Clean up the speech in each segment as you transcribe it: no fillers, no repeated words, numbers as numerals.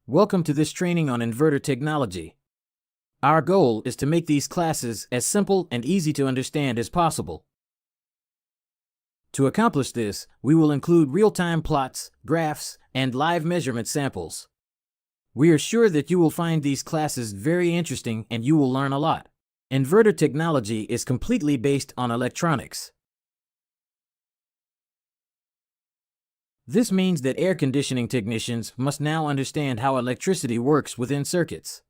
Welcome to this training on inverter technology. Our goal is to make these classes as simple and easy to understand as possible. To accomplish this, we will include real-time plots, graphs, and live measurement samples. We are sure that you will find these classes very interesting and you will learn a lot. Inverter technology is completely based on electronics. This means that air conditioning technicians must now understand how electricity works within circuits.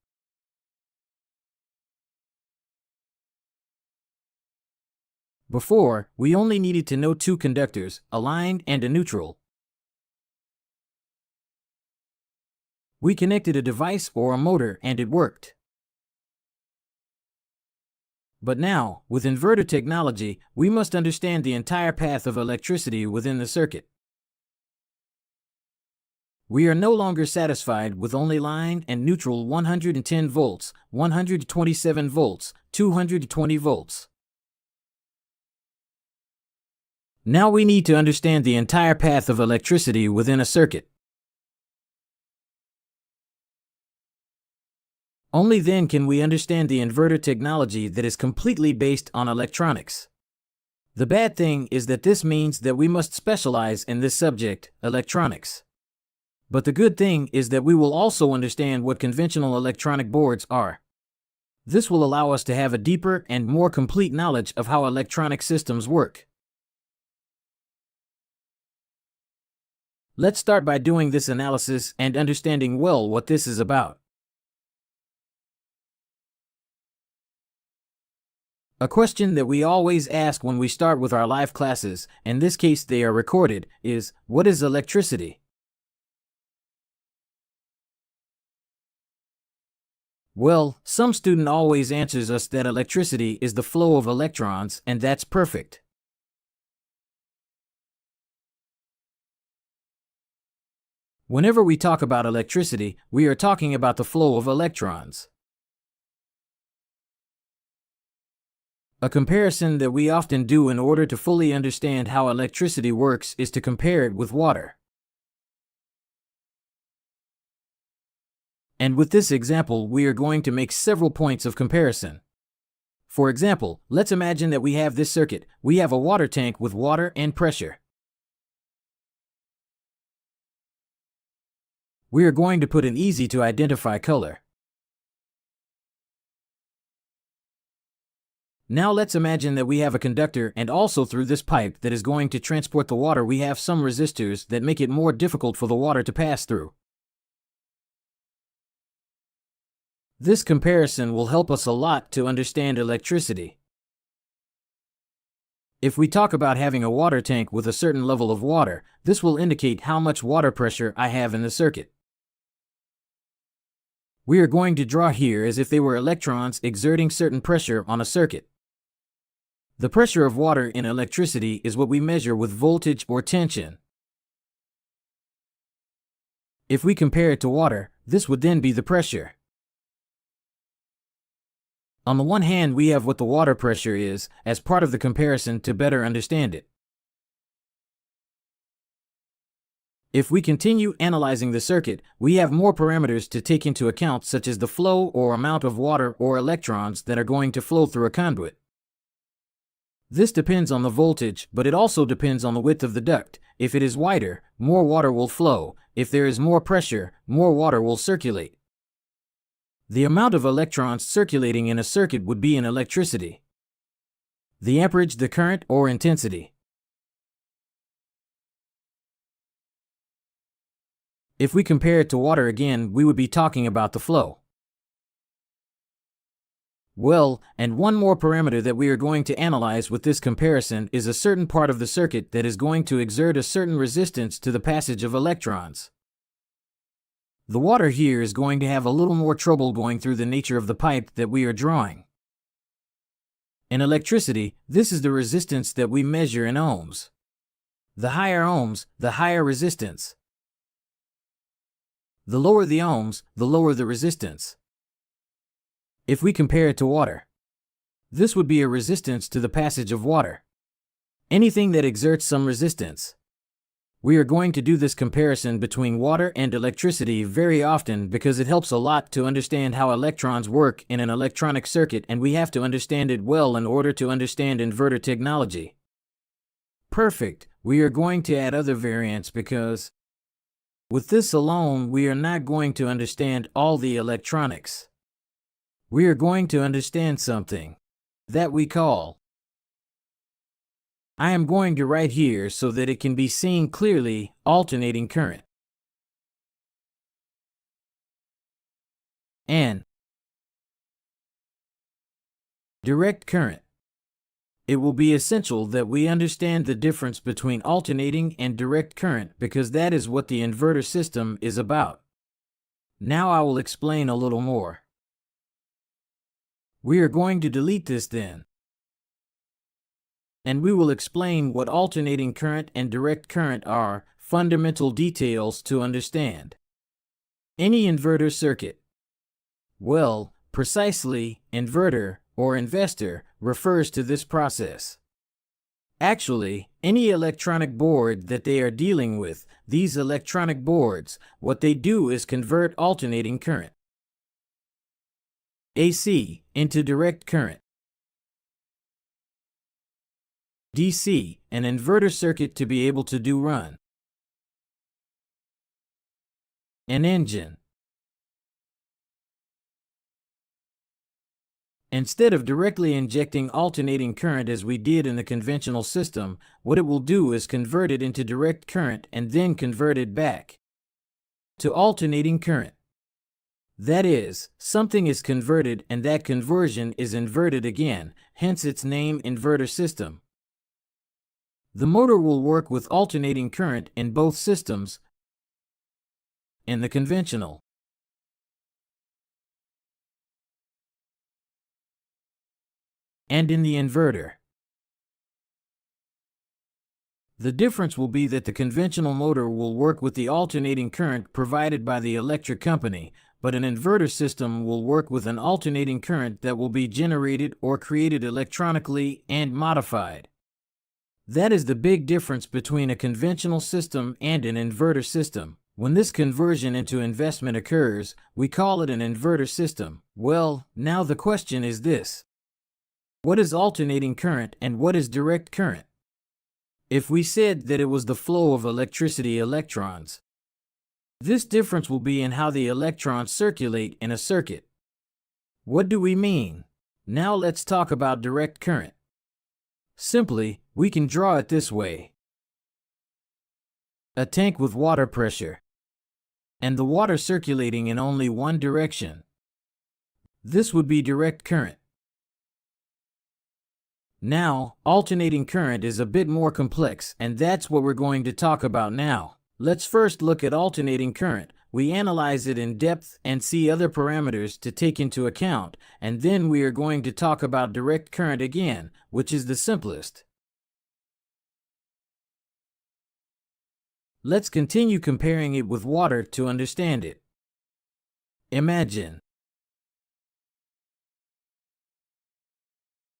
Before, we only needed to know two conductors, a line and a neutral. We connected a device or a motor and it worked. But now, with inverter technology, we must understand the entire path of electricity within the circuit. We are no longer satisfied with only line and neutral 110 volts, 127 volts, 220 volts. Now we need to understand the entire path of electricity within a circuit. Only then can we understand the inverter technology that is completely based on electronics. The bad thing is that this means that we must specialize in this subject, electronics. But the good thing is that we will also understand what conventional electronic boards are. This will allow us to have a deeper and more complete knowledge of how electronic systems work. Let's start by doing this analysis and understanding well what this is about. A question that we always ask when we start with our live classes, in this case they are recorded, is, what is electricity? Well, some student always answers us that electricity is the flow of electrons, and that's perfect. Whenever we talk about electricity, we are talking about the flow of electrons. A comparison that we often do in order to fully understand how electricity works is to compare it with water. And with this example, we are going to make several points of comparison. For example, let's imagine that we have this circuit. We have a water tank with water and pressure. We are going to put an easy to identify color. Now let's imagine that we have a conductor, and also through this pipe that is going to transport the water we have some resistors that make it more difficult for the water to pass through. This comparison will help us a lot to understand electricity. If we talk about having a water tank with a certain level of water, this will indicate how much water pressure I have in the circuit. We are going to draw here as if they were electrons exerting certain pressure on a circuit. The pressure of water in electricity is what we measure with voltage or tension. If we compare it to water, this would then be the pressure. On the one hand, we have what the water pressure is, as part of the comparison to better understand it. If we continue analyzing the circuit, we have more parameters to take into account, such as the flow or amount of water or electrons that are going to flow through a conduit. This depends on the voltage, but it also depends on the width of the duct. If it is wider, more water will flow. If there is more pressure, more water will circulate. The amount of electrons circulating in a circuit would be in electricity. The amperage, the current, or intensity. If we compare it to water again, we would be talking about the flow. Well, and one more parameter that we are going to analyze with this comparison is a certain part of the circuit that is going to exert a certain resistance to the passage of electrons. The water here is going to have a little more trouble going through the nature of the pipe that we are drawing. In electricity, this is the resistance that we measure in ohms. The higher ohms, the higher resistance. The lower the ohms, the lower the resistance. If we compare it to water, this would be a resistance to the passage of water. Anything that exerts some resistance. We are going to do this comparison between water and electricity very often because it helps a lot to understand how electrons work in an electronic circuit, and we have to understand it well in order to understand inverter technology. Perfect. We are going to add other variants because with this alone, we are not going to understand all the electronics. We are going to understand something that we call, I am going to write here so that it can be seen clearly, alternating current and direct current. It will be essential that we understand the difference between alternating and direct current because that is what the inverter system is about. Now I will explain a little more. We are going to delete this then, and we will explain what alternating current and direct current are, fundamental details to understand any inverter circuit. Well, precisely, inverter or investor refers to this process. Actually, any electronic board that they are dealing with, these electronic boards, what they do is convert alternating current AC into direct current DC, an inverter circuit to be able to run an engine. Instead of directly injecting alternating current as we did in the conventional system, what it will do is convert it into direct current and then convert it back to alternating current. That is, something is converted and that conversion is inverted again, hence its name inverter system. The motor will work with alternating current in both systems, in the conventional and in the inverter. The difference will be that the conventional motor will work with the alternating current provided by the electric company, but an inverter system will work with an alternating current that will be generated or created electronically and modified. That is the big difference between a conventional system and an inverter system. When this conversion into investment occurs, we call it an inverter system. Well, now the question is this: what is alternating current and what is direct current? If we said that it was the flow of electricity electrons, this difference will be in how the electrons circulate in a circuit. What do we mean? Now let's talk about direct current. Simply, we can draw it this way: a tank with water pressure, and the water circulating in only one direction. This would be direct current. Now, alternating current is a bit more complex, and that's what we're going to talk about now. Let's first look at alternating current. We analyze it in depth and see other parameters to take into account, and then we are going to talk about direct current again, which is the simplest. Let's continue comparing it with water to understand it. Imagine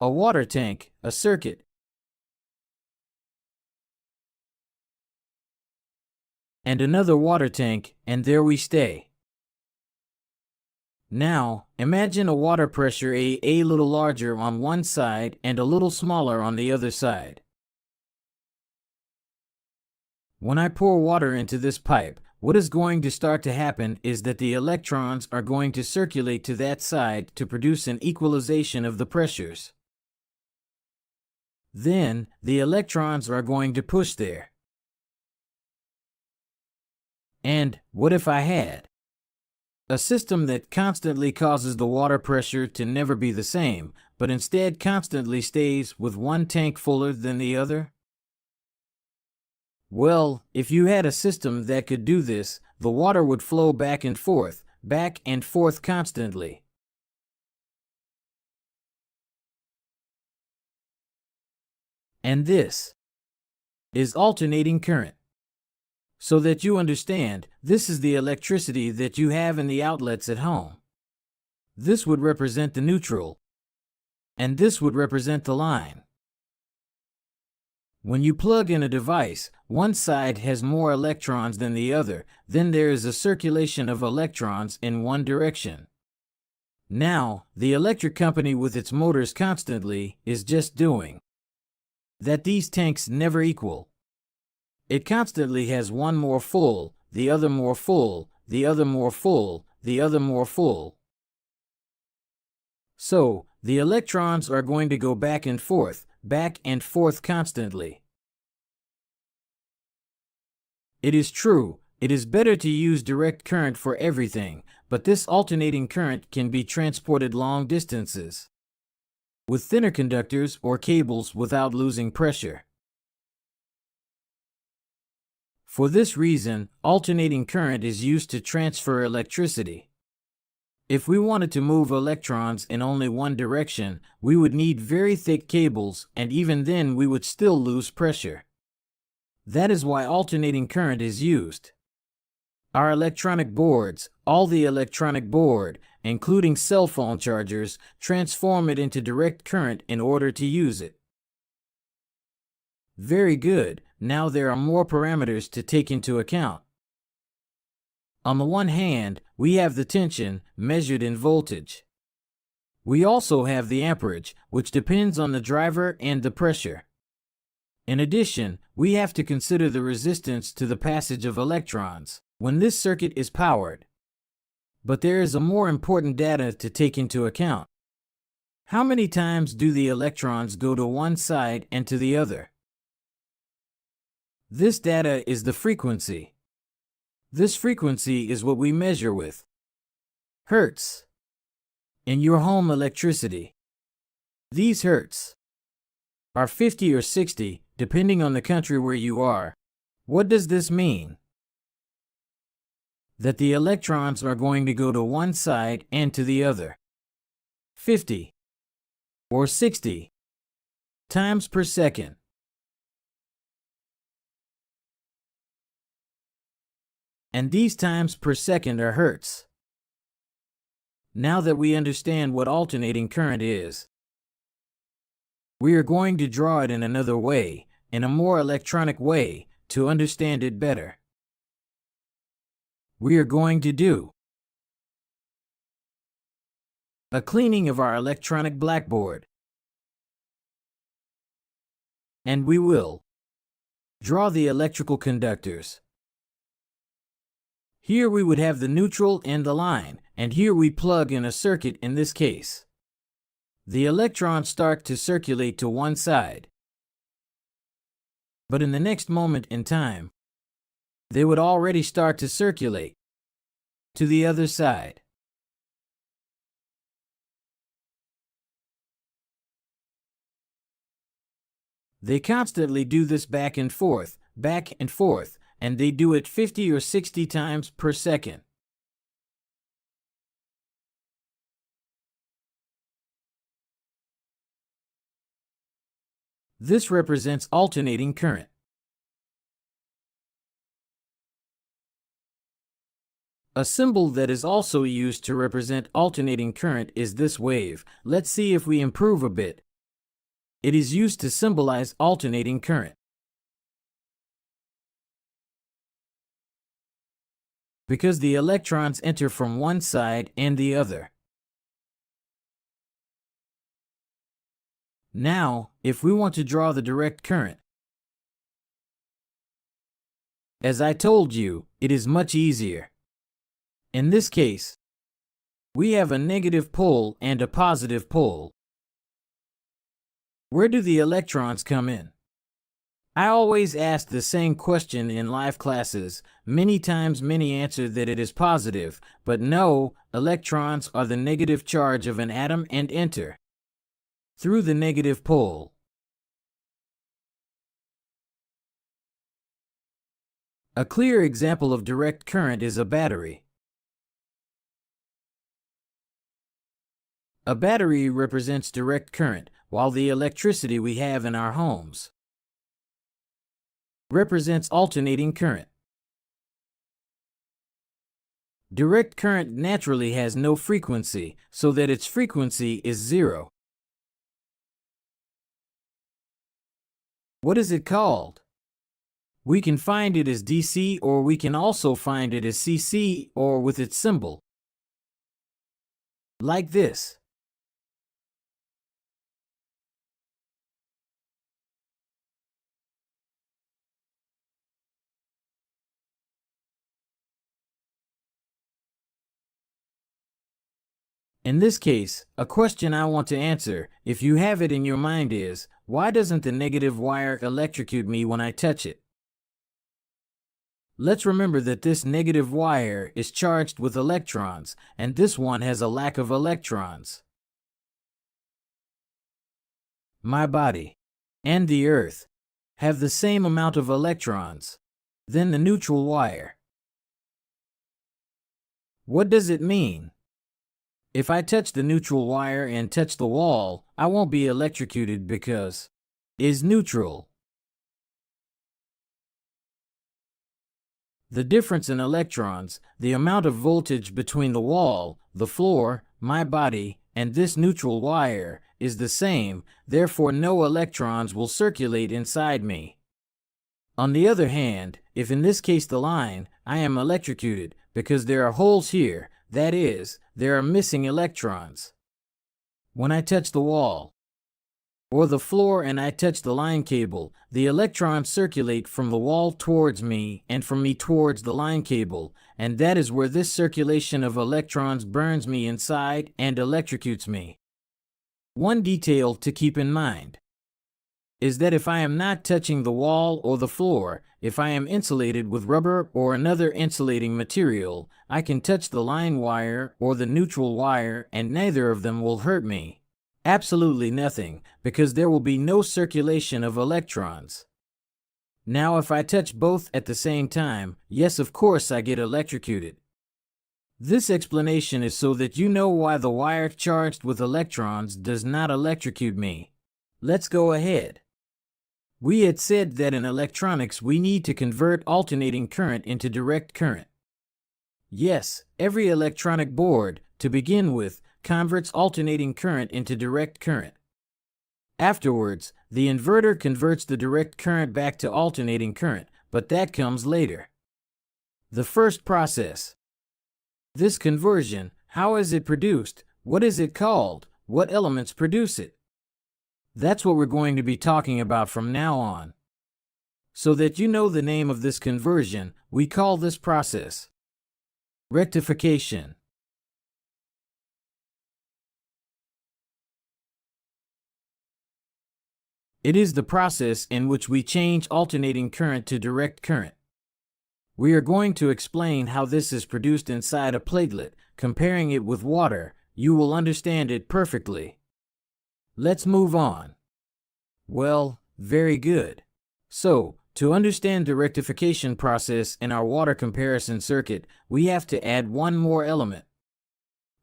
a water tank, a circuit, and another water tank, and there we stay. Now, imagine a water pressure a little larger on one side and a little smaller on the other side. When I pour water into this pipe, what is going to start to happen is that the electrons are going to circulate to that side to produce an equalization of the pressures. Then, the electrons are going to push there. And what if I had a system that constantly causes the water pressure to never be the same, but instead constantly stays with one tank fuller than the other? Well, if you had a system that could do this, the water would flow back and forth constantly. And this is alternating current. So that you understand, this is the electricity that you have in the outlets at home. This would represent the neutral, and this would represent the line. When you plug in a device, one side has more electrons than the other, then there is a circulation of electrons in one direction. Now, the electric company with its motors constantly is just doing that. These tanks never equal. It constantly has one more full, the other more full, the other more full, the other more full. So, the electrons are going to go back and forth constantly. It is true, it is better to use direct current for everything, but this alternating current can be transported long distances with thinner conductors or cables without losing pressure. For this reason, alternating current is used to transfer electricity. If we wanted to move electrons in only one direction, we would need very thick cables, and even then we would still lose pressure. That is why alternating current is used. Our electronic boards, all the electronic board, including cell phone chargers, transform it into direct current in order to use it. Very good. Now there are more parameters to take into account. On the one hand, we have the tension, measured in voltage. We also have the amperage, which depends on the driver and the pressure. In addition, we have to consider the resistance to the passage of electrons when this circuit is powered. But there is a more important data to take into account. How many times do the electrons go to one side and to the other? This data is the frequency. This frequency is what we measure with hertz. In your home electricity, these hertz are 50 or 60, depending on the country where you are. What does this mean? That the electrons are going to go to one side and to the other 50 or 60 times per second. And these times per second are hertz. Now that we understand what alternating current is, we are going to draw it in another way, in a more electronic way, to understand it better. We are going to do a cleaning of our electronic blackboard. And we will draw the electrical conductors. Here we would have the neutral and the line, and here we plug in a circuit in this case. The electrons start to circulate to one side. But in the next moment in time, they would already start to circulate to the other side. They constantly do this back and forth, and they do it 50 or 60 times per second. This represents alternating current. A symbol that is also used to represent alternating current is this wave. Let's see if we improve a bit. It is used to symbolize alternating current. Because the electrons enter from one side and the other. Now, if we want to draw the direct current, as I told you, it is much easier. In this case, we have a negative pole and a positive pole. Where do the electrons come in? I always ask the same question in live classes. Many times many answer that it is positive, but no, electrons are the negative charge of an atom and enter through the negative pole. A clear example of direct current is a battery. A battery represents direct current, while the electricity we have in our homes represents alternating current. Direct current naturally has no frequency, so that its frequency is zero. What is it called? We can find it as DC, or we can also find it as CC, or with its symbol. Like this. In this case, a question I want to answer, if you have it in your mind, is, why doesn't the negative wire electrocute me when I touch it? Let's remember that this negative wire is charged with electrons, and this one has a lack of electrons. My body and the Earth have the same amount of electrons. Then the neutral wire. What does it mean? If I touch the neutral wire and touch the wall, I won't be electrocuted because it is neutral. The difference in electrons, the amount of voltage between the wall, the floor, my body, and this neutral wire, is the same, therefore no electrons will circulate inside me. On the other hand, if in this case the line, I am electrocuted because there are holes here, that is, there are missing electrons. When I touch the wall or the floor and I touch the line cable, the electrons circulate from the wall towards me and from me towards the line cable, and that is where this circulation of electrons burns me inside and electrocutes me. One detail to keep in mind is that if I am not touching the wall or the floor, if I am insulated with rubber or another insulating material, I can touch the line wire or the neutral wire and neither of them will hurt me. Absolutely nothing, because there will be no circulation of electrons. Now if I touch both at the same time, yes, of course I get electrocuted. This explanation is so that you know why the wire charged with electrons does not electrocute me. Let's go ahead. We had said that in electronics we need to convert alternating current into direct current. Yes, every electronic board, to begin with, converts alternating current into direct current. Afterwards, the inverter converts the direct current back to alternating current, but that comes later. The first process. This conversion, how is it produced? What is it called? What elements produce it? That's what we're going to be talking about from now on. So that you know the name of this conversion, we call this process rectification. It is the process in which we change alternating current to direct current. We are going to explain how this is produced inside a platelet. Comparing it with water, you will understand it perfectly. Let's move on. Well, very good. So, to understand the rectification process in our water comparison circuit, we have to add one more element.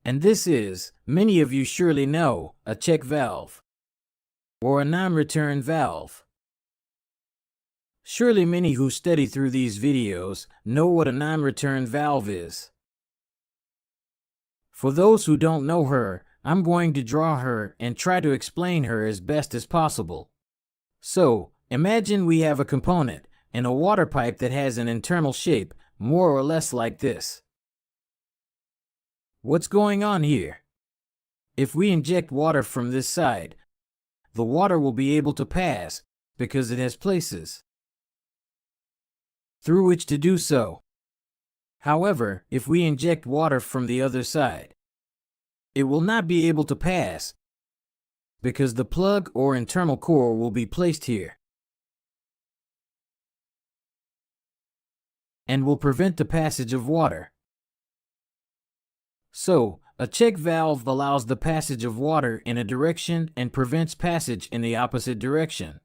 And this is, many of you surely know, a check valve or a non-return valve. Surely many who study through these videos know what a non-return valve is. For those who don't know her, I'm going to draw her and try to explain her as best as possible. So, imagine we have a component in a water pipe that has an internal shape, more or less like this. What's going on here? If we inject water from this side, the water will be able to pass because it has places through which to do so. However, if we inject water from the other side, it will not be able to pass because the plug or internal core will be placed here and will prevent the passage of water. So, a check valve allows the passage of water in a direction and prevents passage in the opposite direction.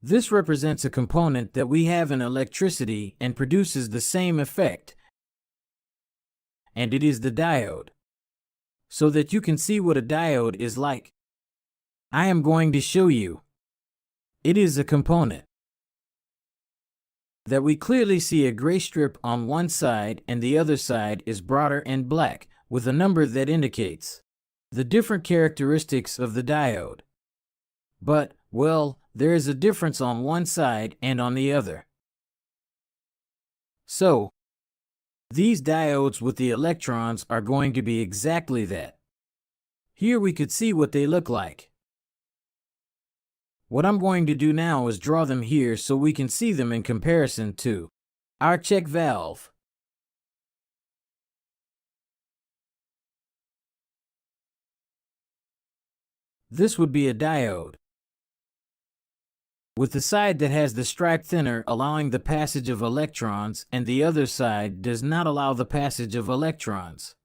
This represents a component that we have in electricity and produces the same effect, and it is the diode. So that you can see what a diode is like, I am going to show you. It is a component that we clearly see a gray strip on one side and the other side is broader and black with a number that indicates the different characteristics of the diode. But, well, there is a difference on one side and on the other. So, these diodes with the electrons are going to be exactly that. Here we could see what they look like. What I'm going to do now is draw them here so we can see them in comparison to our check valve. This would be a diode, with the side that has the stripe thinner allowing the passage of electrons and the other side does not allow the passage of electrons.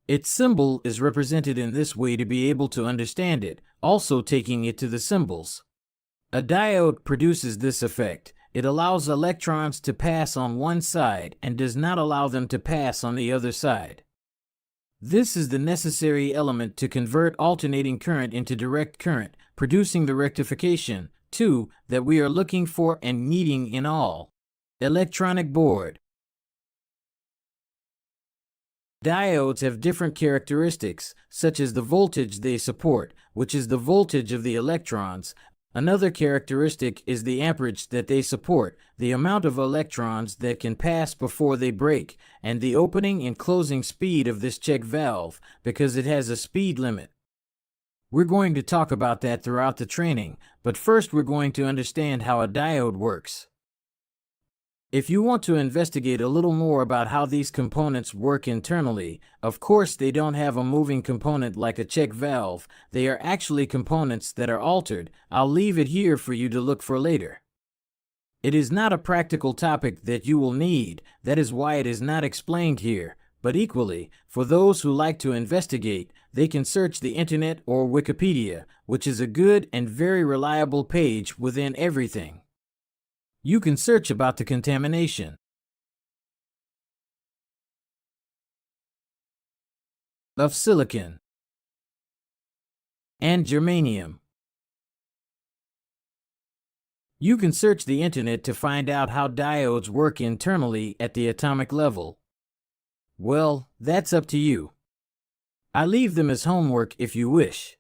Its symbol is represented in this way to be able to understand it, also taking it to the symbols. A diode produces this effect. It allows electrons to pass on one side and does not allow them to pass on the other side. This is the necessary element to convert alternating current into direct current, producing the rectification, too, that we are looking for and needing in all electronic board. Diodes have different characteristics, such as the voltage they support, which is the voltage of the electrons. Another characteristic is the amperage that they support, the amount of electrons that can pass before they break, and the opening and closing speed of this check valve, because it has a speed limit. We're going to talk about that throughout the training, but first we're going to understand how a diode works. If you want to investigate a little more about how these components work internally, of course they don't have a moving component like a check valve, they are actually components that are altered. I'll leave it here for you to look for later. It is not a practical topic that you will need, that is why it is not explained here, but equally, for those who like to investigate, they can search the internet or Wikipedia, which is a good and very reliable page within everything. You can search about the contamination of silicon and germanium. You can search the internet to find out how diodes work internally at the atomic level. Well, that's up to you. I leave them as homework if you wish.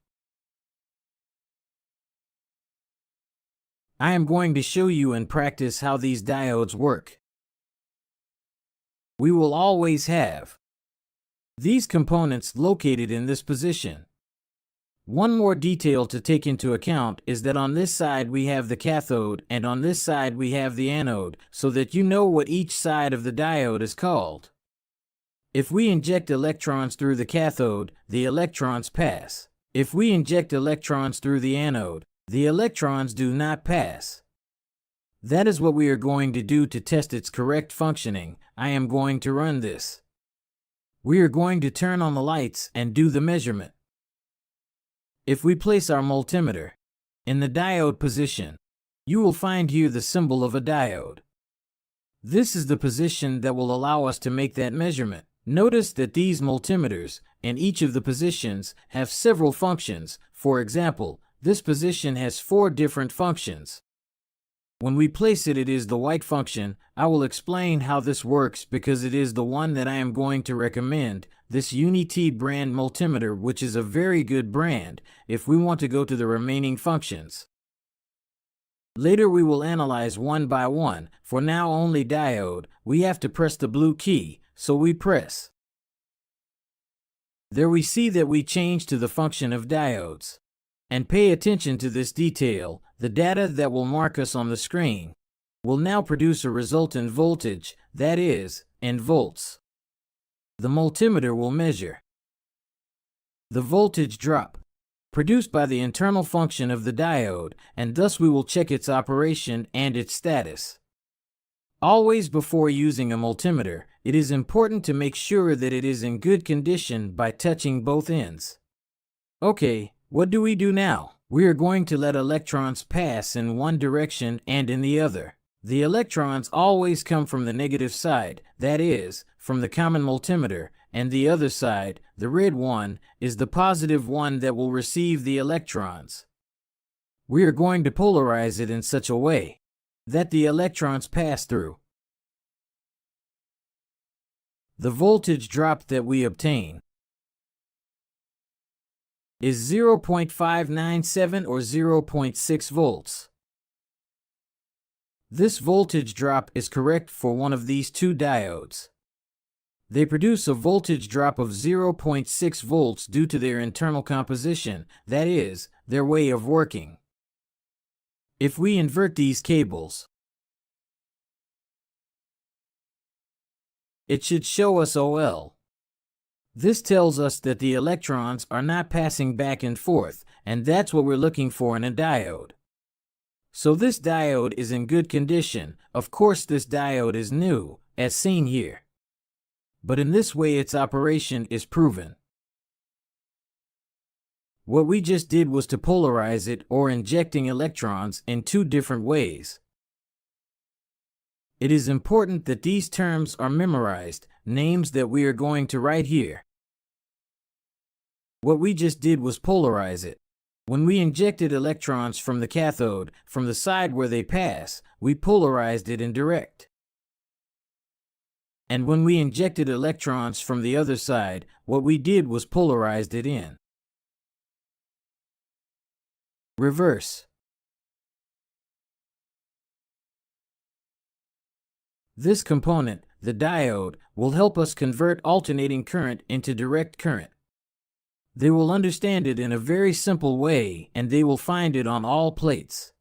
I am going to show you in practice how these diodes work. We will always have these components located in this position. One more detail to take into account is that on this side we have the cathode and on this side we have the anode, so that you know what each side of the diode is called. If we inject electrons through the cathode, the electrons pass. If we inject electrons through the anode, the electrons do not pass. That is what we are going to do to test its correct functioning. I am going to run this. We are going to turn on the lights and do the measurement. If we place our multimeter in the diode position, you will find here the symbol of a diode. This is the position that will allow us to make that measurement. Notice that these multimeters in each of the positions have several functions. For example, this position has 4 different functions. When we place it, it is the white function. I will explain how this works because it is the one that I am going to recommend, this Unity brand multimeter, which is a very good brand if we want to go to the remaining functions. Later we will analyze one by one. For now only diode, we have to press the blue key, so we press. There we see that we change to the function of diodes. And pay attention to this detail, the data that will mark us on the screen will now produce a resultant voltage, that is, in volts. The multimeter will measure the voltage drop produced by the internal function of the diode, and thus we will check its operation and its status. Always before using a multimeter, it is important to make sure that it is in good condition by touching both ends. Okay. What do we do now? We are going to let electrons pass in one direction and in the other. The electrons always come from the negative side, that is, from the common multimeter, and the other side, the red one, is the positive one that will receive the electrons. We are going to polarize it in such a way. that the electrons pass through. The voltage drop that we obtain is 0.597 or 0.6 volts. This voltage drop is correct for one of these two diodes. They produce a voltage drop of 0.6 volts due to their internal composition, that is, their way of working. If we invert these cables, it should show us OL. This tells us that the electrons are not passing back and forth, and that's what we're looking for in a diode. So this diode is in good condition. Of course, this diode is new, as seen here. But in this way its operation is proven. What we just did was to polarize it, or injecting electrons, in two different ways. It is important that these terms are memorized, names that we are going to write here. What we just did was polarize it. When we injected electrons from the cathode, from the side where they pass, we polarized it in direct. And when we injected electrons from the other side, what we did was polarized it in reverse. This component, the diode, will help us convert alternating current into direct current. They will understand it in a very simple way, and they will find it on all plates.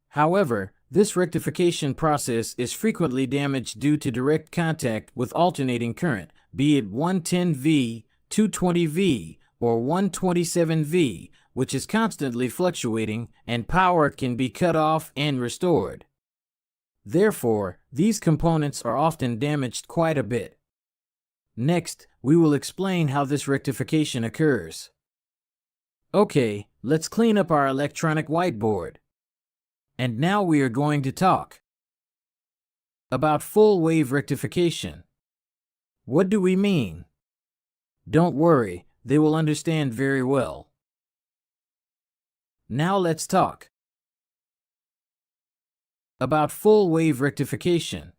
However, this rectification process is frequently damaged due to direct contact with alternating current, be it 110V, 220V, or 127V, which is constantly fluctuating, and power can be cut off and restored. Therefore, these components are often damaged quite a bit. Next, we will explain how this rectification occurs. Okay, let's clean up our electronic whiteboard. And now we are going to talk about full wave rectification. What do we mean? Don't worry, they will understand very well. Now let's talk about full wave rectification.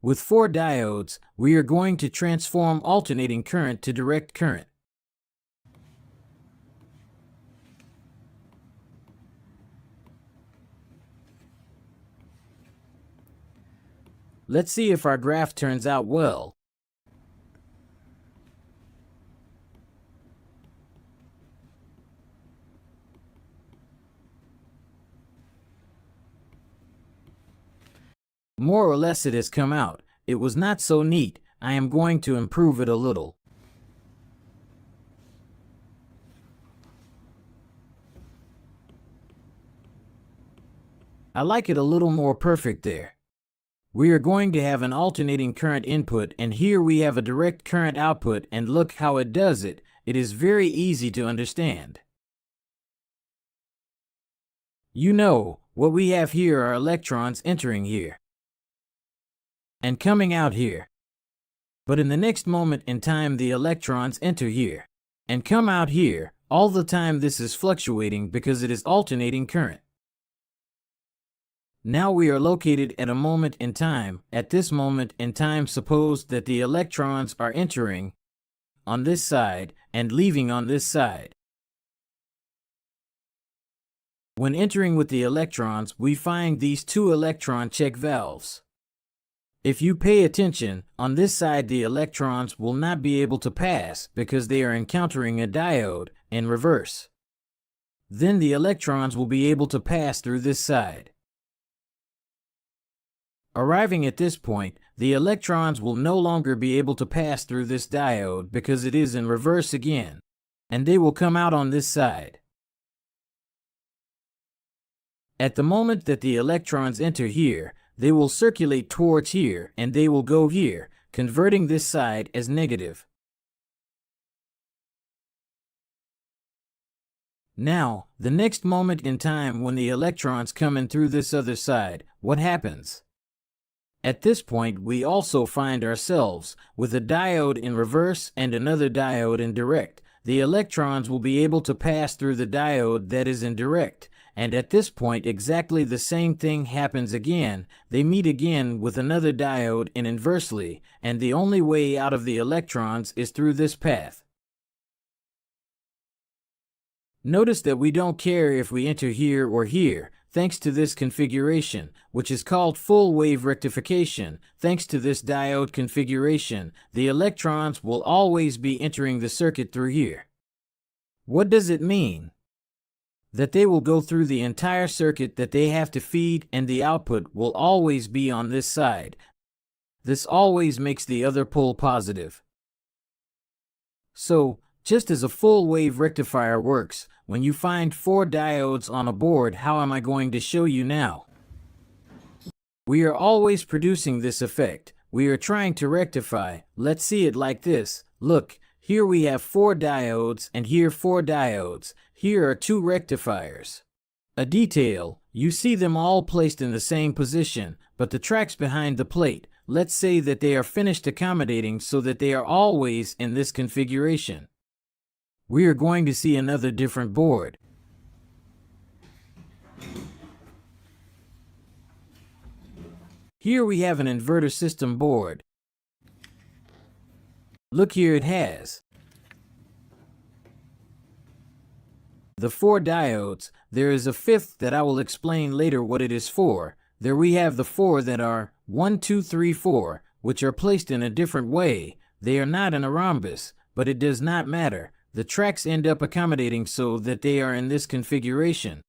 With 4 diodes, we are going to transform alternating current to direct current. Let's see if our graph turns out well. More or less it has come out. It was not so neat. I am going to improve it a little. I like it a little more perfect there. We are going to have an alternating current input, and here we have a direct current output, and look how it does it. It is very easy to understand. You know, what we have here are electrons entering here and coming out here. But in the next moment in time, the electrons enter here and come out here. All the time this is fluctuating because it is alternating current. Now we are located at a moment in time. At this moment in time, suppose that the electrons are entering on this side and leaving on this side. When entering with the electrons, we find these 2 electron check valves. If you pay attention, on this side the electrons will not be able to pass because they are encountering a diode in reverse. Then the electrons will be able to pass through this side. Arriving at this point, the electrons will no longer be able to pass through this diode because it is in reverse again, and they will come out on this side. At the moment that the electrons enter here, they will circulate towards here and they will go here, converting this side as negative. Now, the next moment in time when the electrons come in through this other side, what happens? At this point, we also find ourselves with a diode in reverse and another diode in direct. The electrons will be able to pass through the diode that is in direct, and at this point exactly the same thing happens again. They meet again with another diode and inversely, and the only way out of the electrons is through this path. Notice that we don't care if we enter here or here. Thanks to this configuration, which is called full wave rectification, thanks to this diode configuration, the electrons will always be entering the circuit through here. What does it mean? That they will go through the entire circuit that they have to feed, and the output will always be on this side. This always makes the other pole positive. So, just as a full wave rectifier works, when you find 4 diodes on a board, how am I going to show you now? We are always producing this effect. We are trying to rectify. Let's see it like this. Look, here we have 4 diodes and here 4 diodes. Here are 2 rectifiers. A detail, you see them all placed in the same position, but the tracks behind the plate, let's say that they are finished accommodating so that they are always in this configuration. We are going to see another different board. Here we have an inverter system board. Look here, it has the 4 diodes. There is a 5th that I will explain later what it is for. There we have the 4 that are 1, 2, 3, 4, which are placed in a different way. They are not in a rhombus, but it does not matter. The tracks end up accommodating so that they are in this configuration.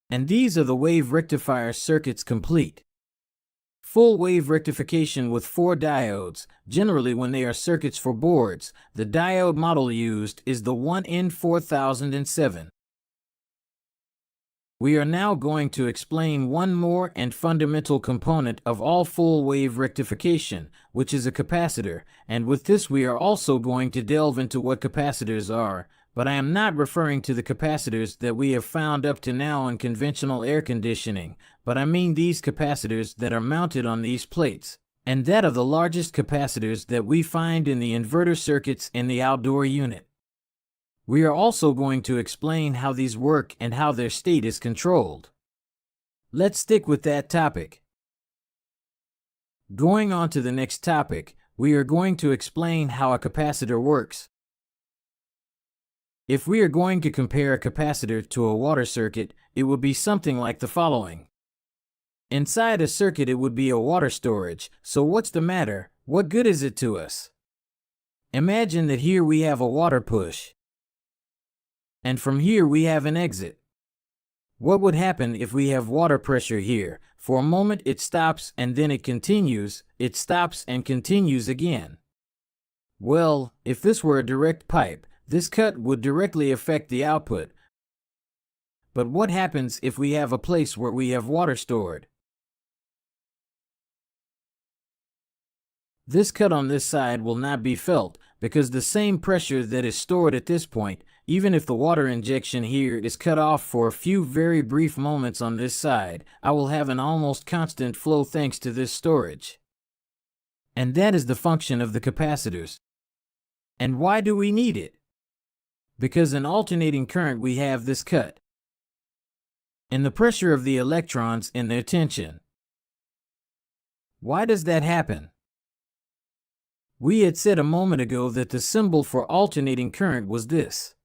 And these are the wave rectifier circuits complete. Full wave rectification with 4 diodes. Generally, when they are circuits for boards, the diode model used is the 1N4007. We are now going to explain one more and fundamental component of all full wave rectification, which is a capacitor, and with this we are also going to delve into what capacitors are, but I am not referring to the capacitors that we have found up to now in conventional air conditioning, but I mean these capacitors that are mounted on these plates, and that are the largest capacitors that we find in the inverter circuits in the outdoor unit. We are also going to explain how these work and how their state is controlled. Let's stick with that topic. Going on to the next topic, we are going to explain how a capacitor works. If we are going to compare a capacitor to a water circuit, it would be something like the following. Inside a circuit it would be a water storage, so what's the matter? What good is it to us? Imagine that here we have a water push. And from here we have an exit. What would happen if we have water pressure here? For a moment it stops and then it continues, it stops and continues again. Well, if this were a direct pipe, this cut would directly affect the output. But what happens if we have a place where we have water stored? This cut on this side will not be felt because the same pressure that is stored at this point, even if the water injection here is cut off for a few very brief moments on this side, I will have an almost constant flow thanks to this storage. And that is the function of the capacitors. And why do we need it? Because in alternating current we have this cut in the pressure of the electrons in their tension. Why does that happen? We had said a moment ago that the symbol for alternating current was this.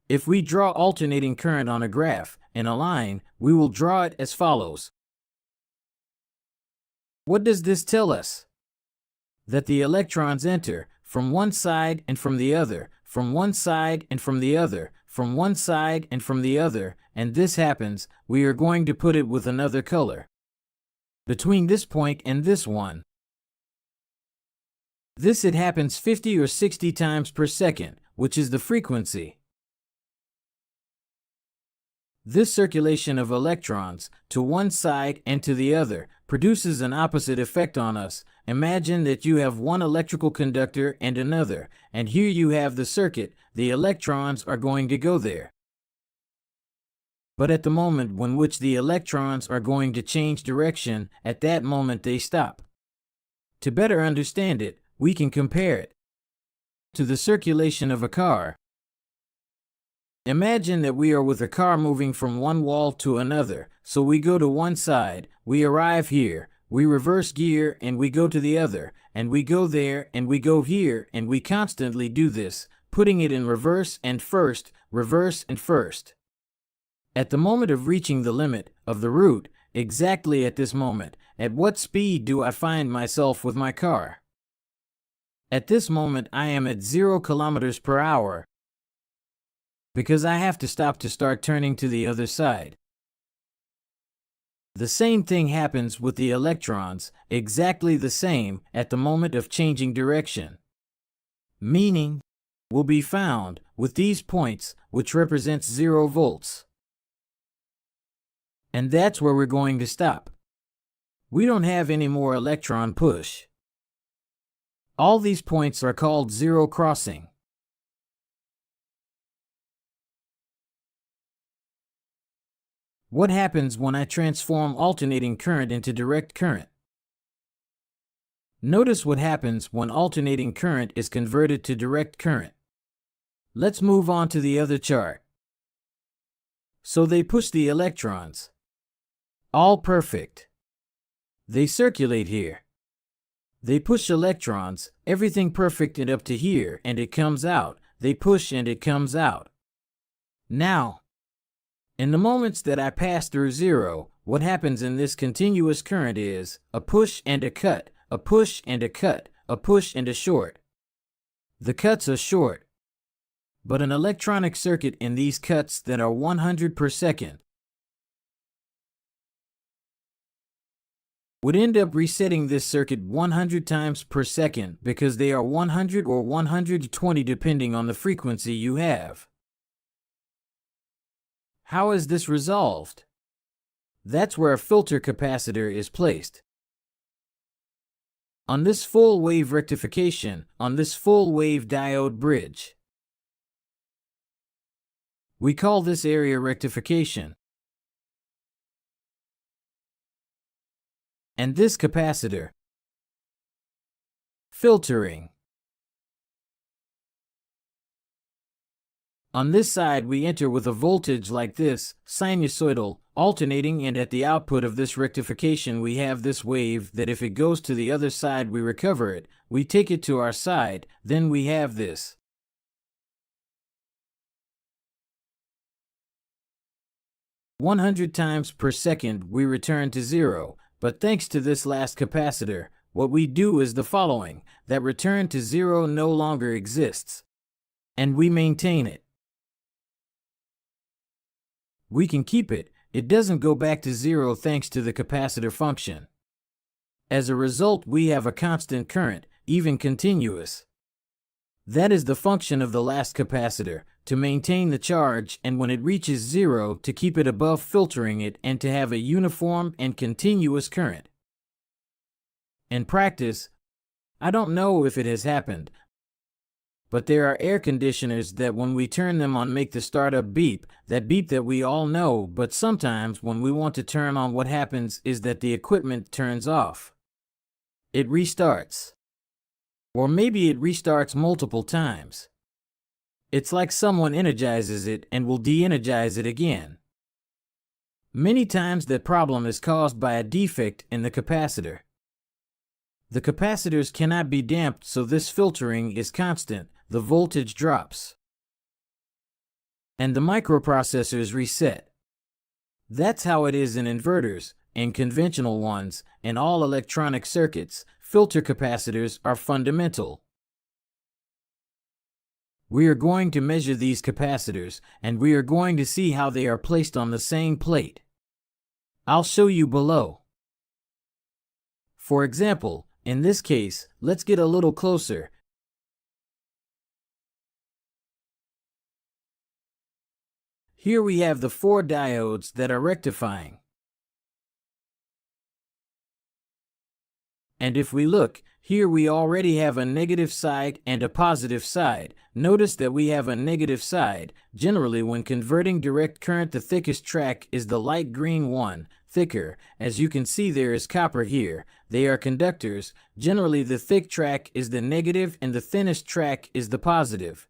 If we draw alternating current on a graph, in a line, we will draw it as follows. What does this tell us? That the electrons enter from one side and from the other, from one side and from the other, from one side and from the other, and this happens, we are going to put it with another color. Between this point and this one. This it happens 50 or 60 times per second, which is the frequency. This circulation of electrons to one side and to the other produces an opposite effect on us. Imagine that you have one electrical conductor and another, and here you have the circuit. The electrons are going to go there. But at the moment when which the electrons are going to change direction, at that moment they stop. To better understand it, we can compare it to the circulation of a car. Imagine that we are with a car moving from one wall to another. So we go to one side, we arrive here, we reverse gear and we go to the other, and we go there and we go here, and we constantly do this, putting it in reverse and first, reverse and first. At the moment of reaching the limit of the route, exactly at this moment, at what speed do I find myself with my car? At this moment I am at 0 kilometers per hour because I have to stop to start turning to the other side. The same thing happens with the electrons, exactly the same at the moment of changing direction. Meaning will be found with these points, which represents 0 volts. And that's where we're going to stop. We don't have any more electron push. All these points are called zero crossing. What happens when I transform alternating current into direct current? Notice what happens when alternating current is converted to direct current. Let's move on to the other chart. So they push the electrons. All perfect. They circulate here. They push electrons, everything perfect and up to here, and it comes out. They push and it comes out. Now, in the moments that I pass through 0, what happens in this continuous current is a push and a cut, a push and a cut, a push and a short. The cuts are short, but an electronic circuit in these cuts that are 100 per second would end up resetting this circuit 100 times per second because they are 100 or 120 depending on the frequency you have. How is this resolved? That's where a filter capacitor is placed. On this full wave rectification, on this full wave diode bridge. We call this area rectification. And this capacitor, filtering. On this side we enter with a voltage like this, sinusoidal, alternating, and at the output of this rectification we have this wave that if it goes to the other side we recover it, we take it to our side, then we have this. "100 times per second we return to 0. But thanks to this last capacitor, what we do is the following: that return to 0 no longer exists. And we maintain it. We can keep it. It doesn't go back to 0 thanks to the capacitor function. As a result, we have a constant current, even continuous. That is the function of the last capacitor, to maintain the charge, and when it reaches 0, to keep it above filtering it and to have a uniform and continuous current. In practice, I don't know if it has happened, but there are air conditioners that when we turn them on make the startup beep that we all know, but sometimes when we want to turn on, what happens is that the equipment turns off. It restarts. Or maybe it restarts multiple times. It's like someone energizes it and will de-energize it again. Many times that problem is caused by a defect in the capacitor. The capacitors cannot be damped, so this filtering is constant, the voltage drops. And the microprocessors reset. That's how it is in inverters, and conventional ones, and all electronic circuits. Filter capacitors are fundamental. We are going to measure these capacitors, and we are going to see how they are placed on the same plate. I'll show you below. For example, in this case, let's get a little closer. Here we have the 4 diodes that are rectifying. And if we look, here we already have a negative side and a positive side. Notice that we have a negative side. Generally, when converting direct current, the thickest track is the light green one, thicker. As you can see, there is copper here. They are conductors. Generally, the thick track is the negative and the thinnest track is the positive.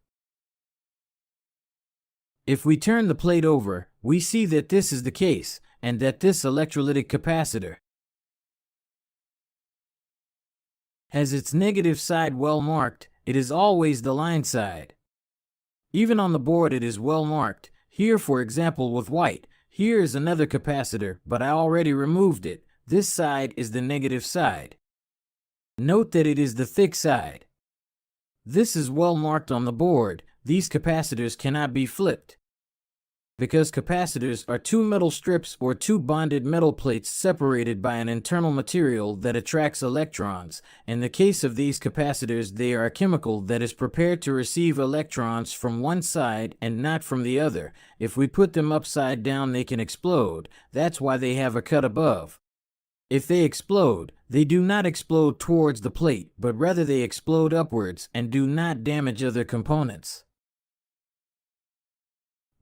If we turn the plate over, we see that this is the case, and that this electrolytic capacitor has its negative side well marked. It is always the line side. Even on the board it is well marked, here for example with white. Here is another capacitor, but I already removed it. This side is the negative side. Note that it is the thick side. This is well marked on the board. These capacitors cannot be flipped, because capacitors are two metal strips or two bonded metal plates separated by an internal material that attracts electrons. In the case of these capacitors, they are a chemical that is prepared to receive electrons from one side and not from the other. If we put them upside down, they can explode. That's why they have a cut above. If they explode, they do not explode towards the plate, but rather they explode upwards and do not damage other components.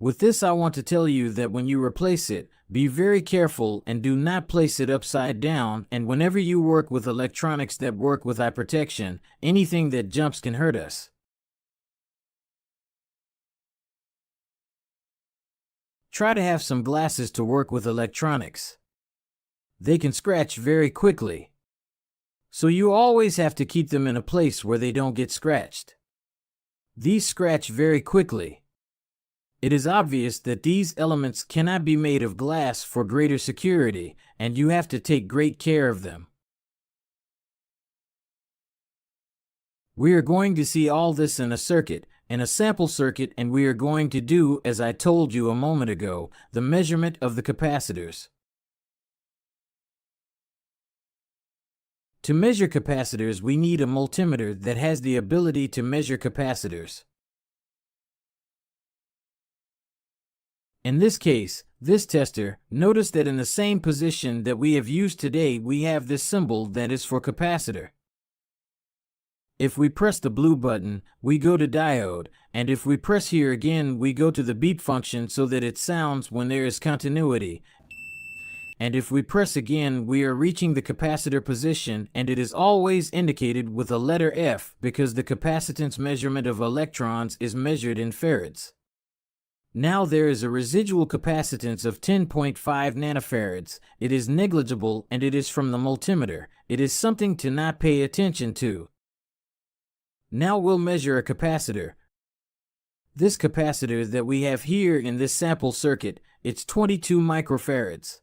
With this, I want to tell you that when you replace it, be very careful and do not place it upside down. And whenever you work with electronics that work with eye protection, anything that jumps can hurt us. Try to have some glasses to work with electronics. They can scratch very quickly, so you always have to keep them in a place where they don't get scratched. These scratch very quickly. It is obvious that these elements cannot be made of glass for greater security, and you have to take great care of them. We are going to see all this in a circuit, in a sample circuit, and we are going to do, as I told you a moment ago, the measurement of the capacitors. To measure capacitors, we need a multimeter that has the ability to measure capacitors. In this case, this tester, notice that in the same position that we have used today, we have this symbol that is for capacitor. If we press the blue button, we go to diode, and if we press here again, we go to the beep function so that it sounds when there is continuity. And if we press again, we are reaching the capacitor position, and it is always indicated with a letter F because the capacitance measurement of electrons is measured in farads. Now there is a residual capacitance of 10.5 nanofarads. It is negligible and it is from the multimeter. It is something to not pay attention to. Now we'll measure a capacitor. This capacitor that we have here in this sample circuit, it's 22 microfarads.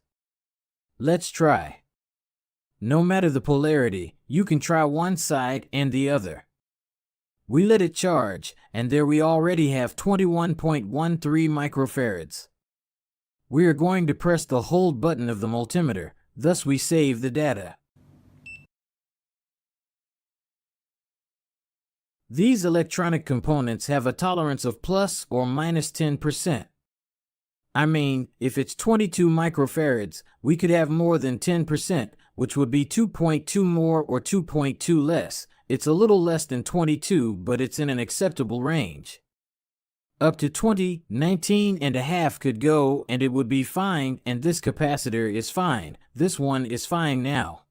Let's try. No matter the polarity, you can try one side and the other. We let it charge, and there we already have 21.13 microfarads. We are going to press the hold button of the multimeter, thus we save the data. These electronic components have a tolerance of plus or minus 10%. I mean, if it's 22 microfarads, we could have more than 10%, which would be 2.2 more or 2.2 less. It's a little less than 22, but it's in an acceptable range. Up to 20, 19.5 could go, and it would be fine, and this capacitor is fine. This one is fine now.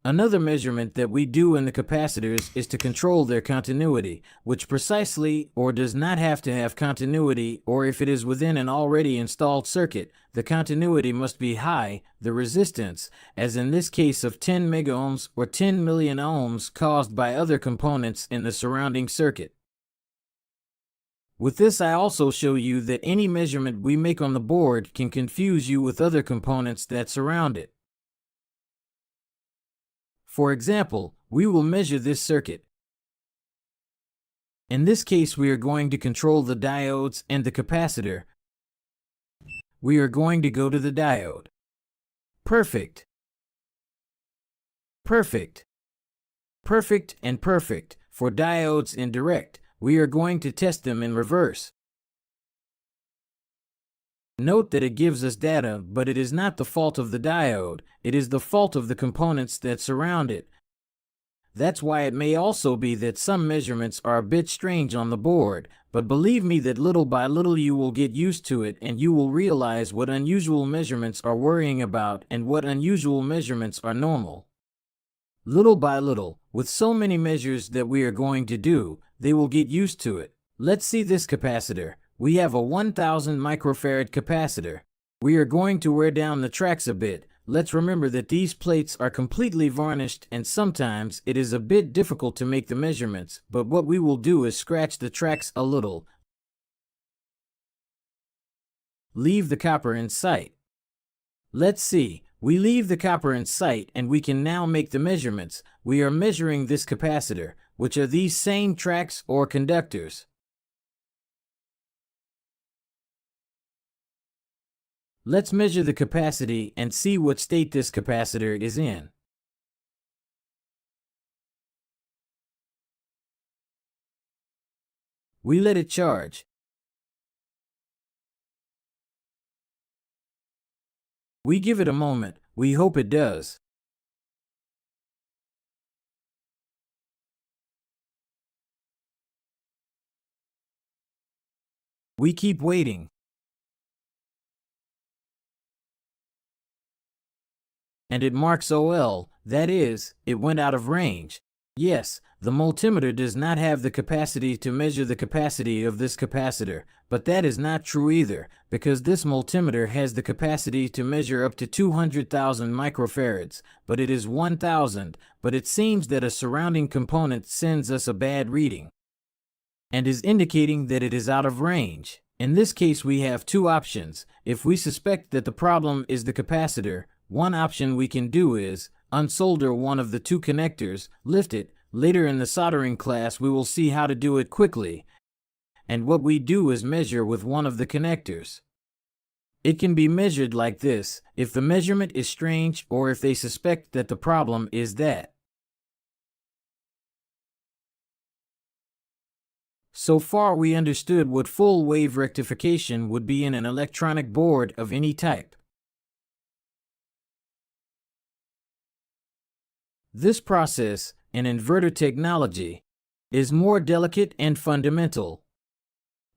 Another measurement that we do in the capacitors is to control their continuity, which precisely or does not have to have continuity, or if it is within an already installed circuit, the continuity must be high, the resistance, as in this case of 10 megaohms or 10 million ohms caused by other components in the surrounding circuit. With this, I also show you that any measurement we make on the board can confuse you with other components that surround it. For example, we will measure this circuit. In this case, we are going to control the diodes and the capacitor. We are going to go to the diode. Perfect. Perfect. Perfect and perfect. For diodes in direct, we are going to test them in reverse. Note that it gives us data, but it is not the fault of the diode, it is the fault of the components that surround it. That's why it may also be that some measurements are a bit strange on the board, but believe me that little by little you will get used to it and you will realize what unusual measurements are worrying about and what unusual measurements are normal. Little by little, with so many measures that we are going to do, they will get used to it. Let's see this capacitor. We have a 1000 microfarad capacitor. We are going to wear down the tracks a bit. Let's remember that these plates are completely varnished and sometimes it is a bit difficult to make the measurements, but what we will do is scratch the tracks a little. Leave the copper in sight. Let's see. We leave the copper in sight and we can now make the measurements. We are measuring this capacitor, which are these same tracks or conductors. Let's measure the capacity and see what state this capacitor is in. We let it charge. We give it a moment. We hope it does. We keep waiting. And it marks OL, that is, it went out of range. Yes, the multimeter does not have the capacity to measure the capacity of this capacitor, but that is not true either, because this multimeter has the capacity to measure up to 200,000 microfarads, but it is 1000, but it seems that a surrounding component sends us a bad reading and is indicating that it is out of range. In this case, we have two options. If we suspect that the problem is the capacitor, one option we can do is unsolder one of the two connectors, lift it. Later in the soldering class, we will see how to do it quickly. And what we do is measure with one of the connectors. It can be measured like this, if the measurement is strange or if they suspect that the problem is that. So far we understood what full wave rectification would be in an electronic board of any type. This process, in inverter technology, is more delicate and fundamental.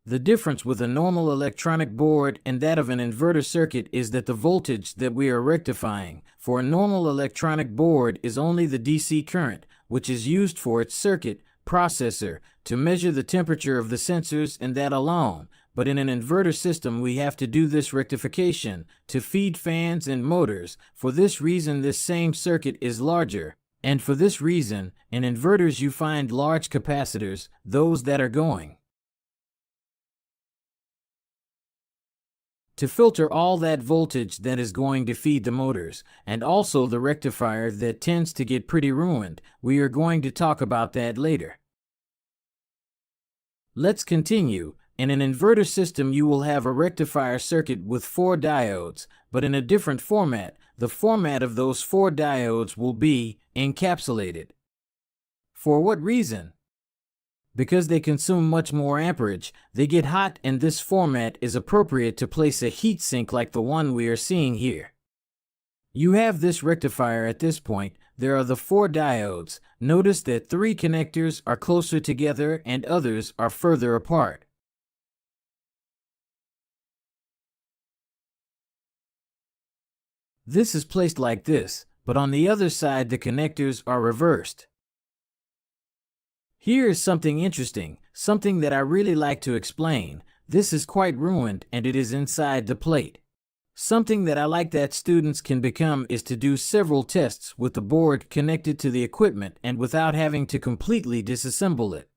The difference with a normal electronic board and that of an inverter circuit is that the voltage that we are rectifying for a normal electronic board is only the DC current, which is used for its circuit processor to measure the temperature of the sensors and that alone. But in an inverter system, we have to do this rectification to feed fans and motors. For this reason, this same circuit is larger. And for this reason, in inverters you find large capacitors, those that are going to filter all that voltage that is going to feed the motors, and also the rectifier that tends to get pretty ruined. We are going to talk about that later. Let's continue. In an inverter system you will have a rectifier circuit with 4 diodes, but in a different format. The format of those 4 diodes will be encapsulated. For what reason? Because they consume much more amperage, they get hot, and this format is appropriate to place a heat sink like the one we are seeing here. You have this rectifier at this point. There are the 4 diodes. Notice that 3 connectors are closer together and others are further apart. This is placed like this, but on the other side the connectors are reversed. Here is something interesting, something that I really like to explain. This is quite ruined and it is inside the plate. Something that I like that students can become is to do several tests with the board connected to the equipment and without having to completely disassemble it.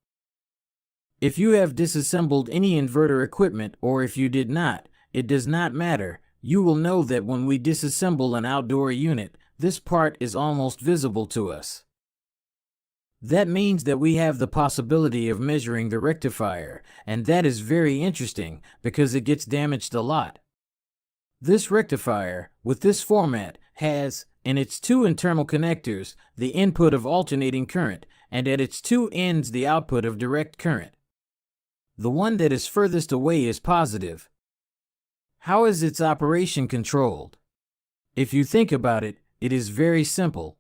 If you have disassembled any inverter equipment or if you did not, it does not matter. You will know that when we disassemble an outdoor unit, this part is almost visible to us. That means that we have the possibility of measuring the rectifier, and that is very interesting because it gets damaged a lot. This rectifier, with this format, has, in its 2 internal connectors, the input of alternating current, and at its 2 ends the output of direct current. The one that is furthest away is positive. How is its operation controlled? If you think about it, it is very simple.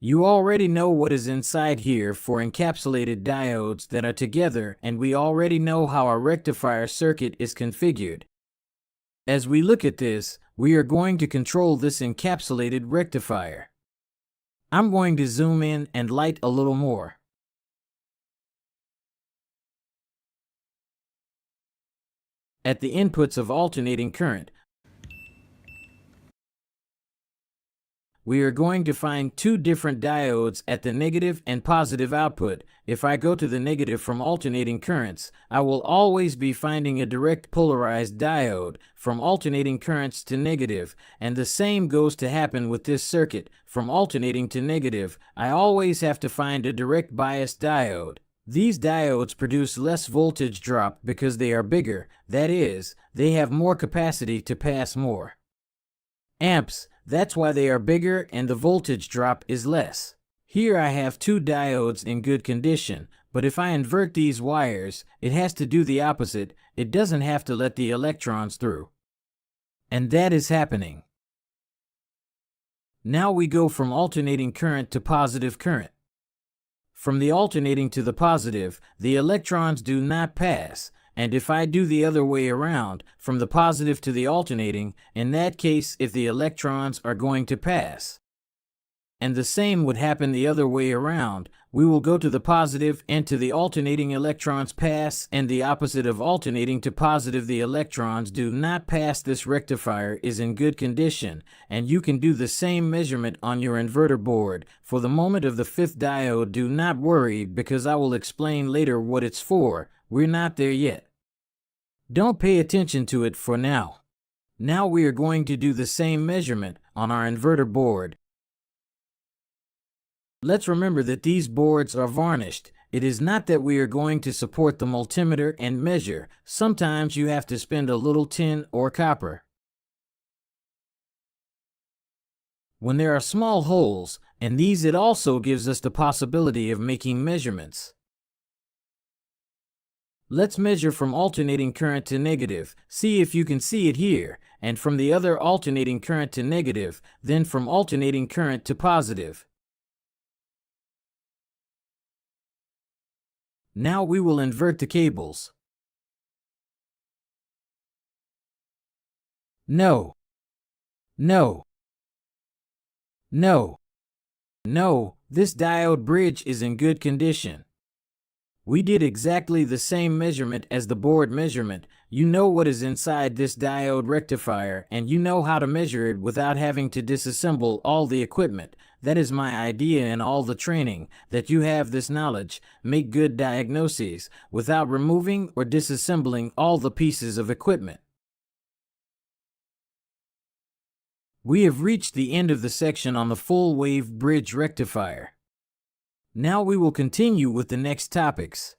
You already know what is inside here for encapsulated diodes that are together, and we already know how our rectifier circuit is configured. As we look at this, we are going to control this encapsulated rectifier. I'm going to zoom in and light a little more. at the inputs of alternating current, we are going to find two different diodes at the negative and positive output. If I go to the negative from alternating currents, I will always be finding a direct polarized diode from alternating currents to negative, and the same goes to happen with this circuit. From alternating to negative, I always have to find a direct bias diode. These diodes produce less voltage drop because they are bigger, that is, they have more capacity to pass more amps. That's why they are bigger and the voltage drop is less. Here I have two diodes in good condition, but if I invert these wires, it has to do the opposite. It doesn't have to let the electrons through. And that is happening. Now we go from alternating current to positive current. From the alternating to the positive, the electrons do not pass. And if I do the other way around, from the positive to the alternating, in that case, if the electrons are going to pass. And the same would happen the other way around. We will go to the positive and to the alternating electrons pass, and the opposite of alternating to positive, the electrons do not pass. This rectifier is in good condition, and you can do the same measurement on your inverter board. For the moment of the fifth diode, do not worry because I will explain later what it's for. We're not there yet. Don't pay attention to it for now. Now we are going to do the same measurement on our inverter board. Let's remember that these boards are varnished. It is not that we are going to support the multimeter and measure. Sometimes you have to spend a little tin or copper. When there are small holes, and these, it also gives us the possibility of making measurements. Let's measure from alternating current to negative. See if you can see it here, and from the other alternating current to negative, then from alternating current to positive. Now we will invert the cables. No. No. No. No, this diode bridge is in good condition. We did exactly the same measurement as the board measurement. You know what is inside this diode rectifier, and you know how to measure it without having to disassemble all the equipment. That is my idea in all the training, that you have this knowledge. Make good diagnoses without removing or disassembling all the pieces of equipment. We have reached the end of the section on the full wave bridge rectifier. Now we will continue with the next topics.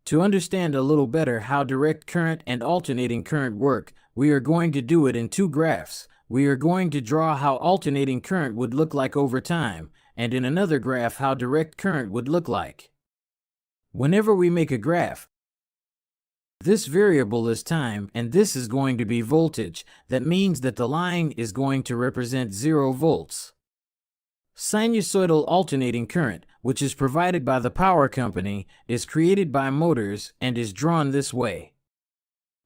To understand a little better how direct current and alternating current work, we are going to do it in two graphs. We are going to draw how alternating current would look like over time, and in another graph how direct current would look like. Whenever we make a graph, this variable is time, and this is going to be voltage. That means that the line is going to represent 0 volts. Sinusoidal alternating current, which is provided by the power company, is created by motors and is drawn this way.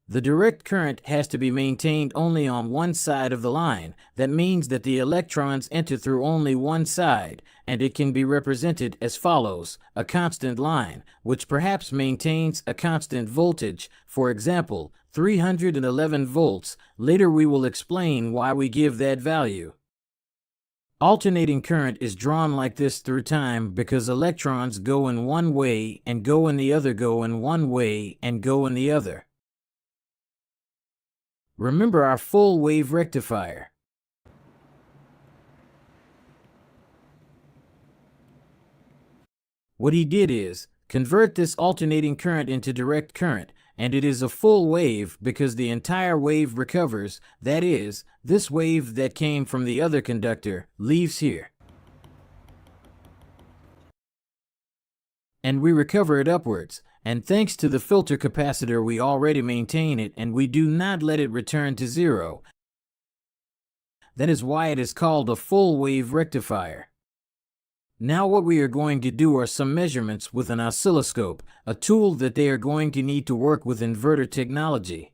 The direct current has to be maintained only on one side of the line. That means that the electrons enter through only one side, and it can be represented as follows: a constant line, which perhaps maintains a constant voltage, for example, 311 volts. Later we will explain why we give that value. Alternating current is drawn like this through time because electrons go in one way and go in the other, go in one way and go in the other. Remember our full wave rectifier. What he did is convert this alternating current into direct current, and it is a full wave because the entire wave recovers. That is, this wave that came from the other conductor leaves here, and we recover it upwards. And thanks to the filter capacitor, we already maintain it, and we do not let it return to 0. That is why it is called a full wave rectifier. Now what we are going to do are some measurements with an oscilloscope, a tool that they are going to need to work with inverter technology.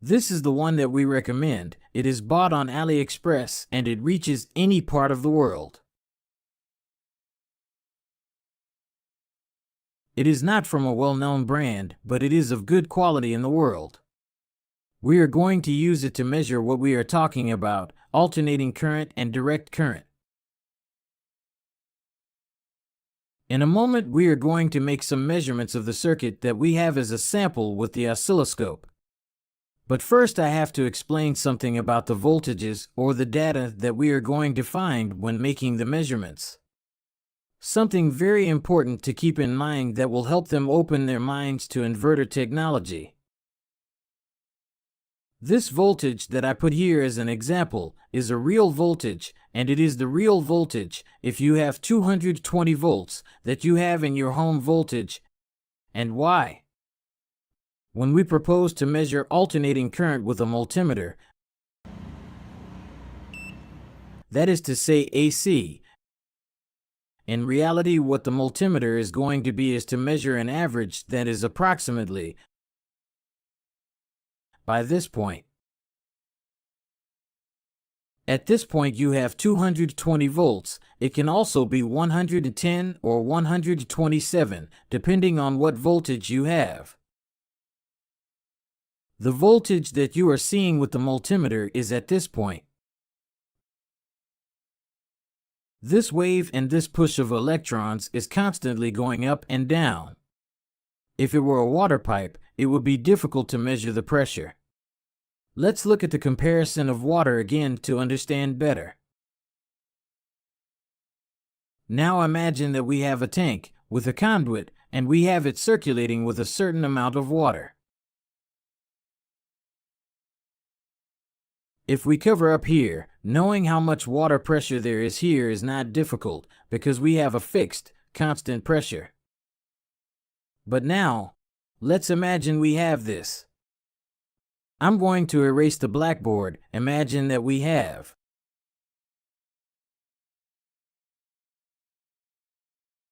This is the one that we recommend. It is bought on AliExpress and it reaches any part of the world. It is not from a well-known brand, but it is of good quality in the world. We are going to use it to measure what we are talking about, alternating current and direct current. In a moment, we are going to make some measurements of the circuit that we have as a sample with the oscilloscope. But first, I have to explain something about the voltages or the data that we are going to find when making the measurements. Something very important to keep in mind that will help them open their minds to inverter technology. This voltage that I put here as an example is a real voltage, and it is the real voltage if you have 220 volts that you have in your home voltage. And why? When we propose to measure alternating current with a multimeter, that is to say AC, in reality what the multimeter is going to be is to measure an average that is approximately by this point. At this point you have 220 volts. It can also be 110 or 127, depending on what voltage you have. The voltage that you are seeing with the multimeter is at this point. This wave and this push of electrons is constantly going up and down. If it were a water pipe, it would be difficult to measure the pressure. Let's look at the comparison of water again to understand better. Now imagine that we have a tank with a conduit and we have it circulating with a certain amount of water. If we cover up here, knowing how much water pressure there is here is not difficult because we have a fixed, constant pressure. But now, let's imagine we have this. I'm going to erase the blackboard. Imagine that we have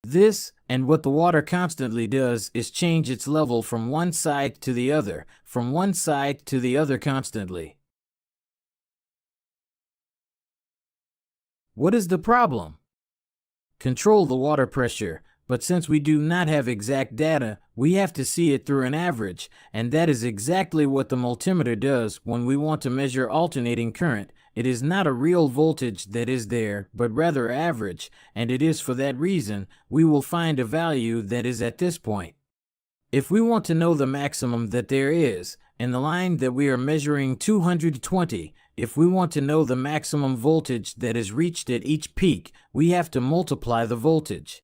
this, and what the water constantly does is change its level from one side to the other, from one side to the other constantly. What is the problem? Control the water pressure, but since we do not have exact data, we have to see it through an average, and that is exactly what the multimeter does when we want to measure alternating current. It is not a real voltage that is there, but rather average, and it is for that reason we will find a value that is at this point. If we want to know the maximum that there is, in the line that we are measuring 220, if we want to know the maximum voltage that is reached at each peak, we have to multiply the voltage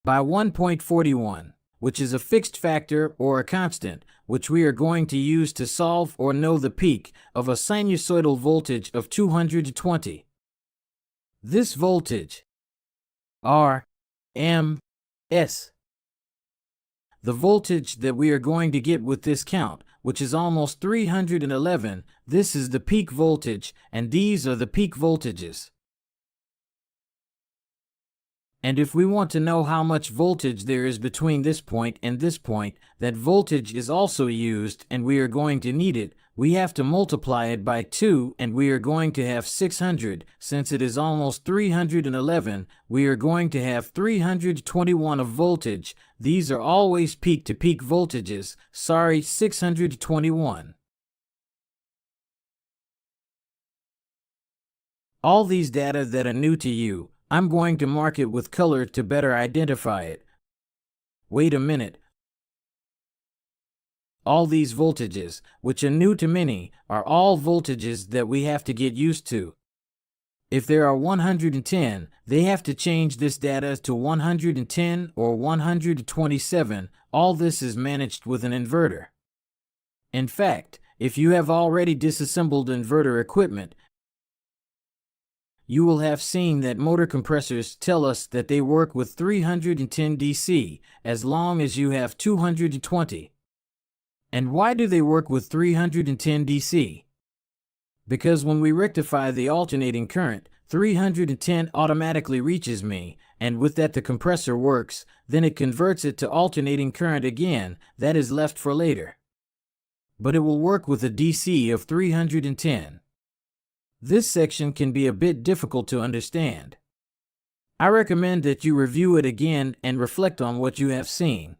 by 1.41, which is a fixed factor or a constant, which we are going to use to solve or know the peak of a sinusoidal voltage of 220. This voltage, R, M, S, the voltage that we are going to get with this count, which is almost 311, this is the peak voltage, and these are the peak voltages. And if we want to know how much voltage there is between this point and this point, that voltage is also used, and we are going to need it. We have to multiply it by 2, and we are going to have 600. Since it is almost 311, we are going to have 321 of voltage. These are always peak-to-peak voltages. 621. All these data that are new to you, I'm going to mark it with color to better identify it. Wait a minute. All these voltages, which are new to many, are all voltages that we have to get used to. If there are 110, they have to change this data to 110 or 127. All this is managed with an inverter. In fact, if you have already disassembled inverter equipment, you will have seen that motor compressors tell us that they work with 310 DC as long as you have 220. And why do they work with 310 DC? Because when we rectify the alternating current, 310 automatically reaches me, and with that the compressor works, then it converts it to alternating current again, that is left for later. But it will work with a DC of 310. This section can be a bit difficult to understand. I recommend that you review it again and reflect on what you have seen.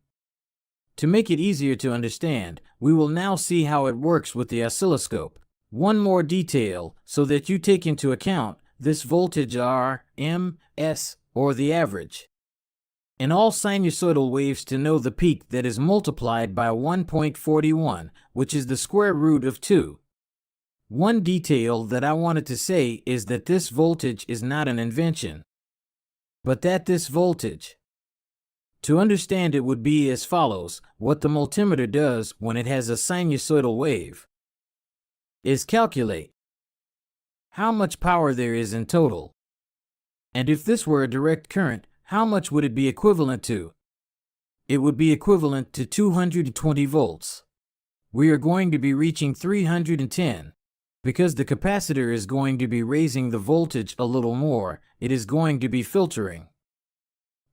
To make it easier to understand, we will now see how it works with the oscilloscope. One more detail, so that you take into account this voltage R, M, S, or the average. In all sinusoidal waves, to know the peak, that is multiplied by 1.41, which is the square root of 2. One detail that I wanted to say is that this voltage is not an invention, but that this voltage, to understand it, would be as follows. What the multimeter does when it has a sinusoidal wave is calculate how much power there is in total. And if this were a direct current, how much would it be equivalent to? It would be equivalent to 220 volts. We are going to be reaching 310. Because the capacitor is going to be raising the voltage a little more, it is going to be filtering.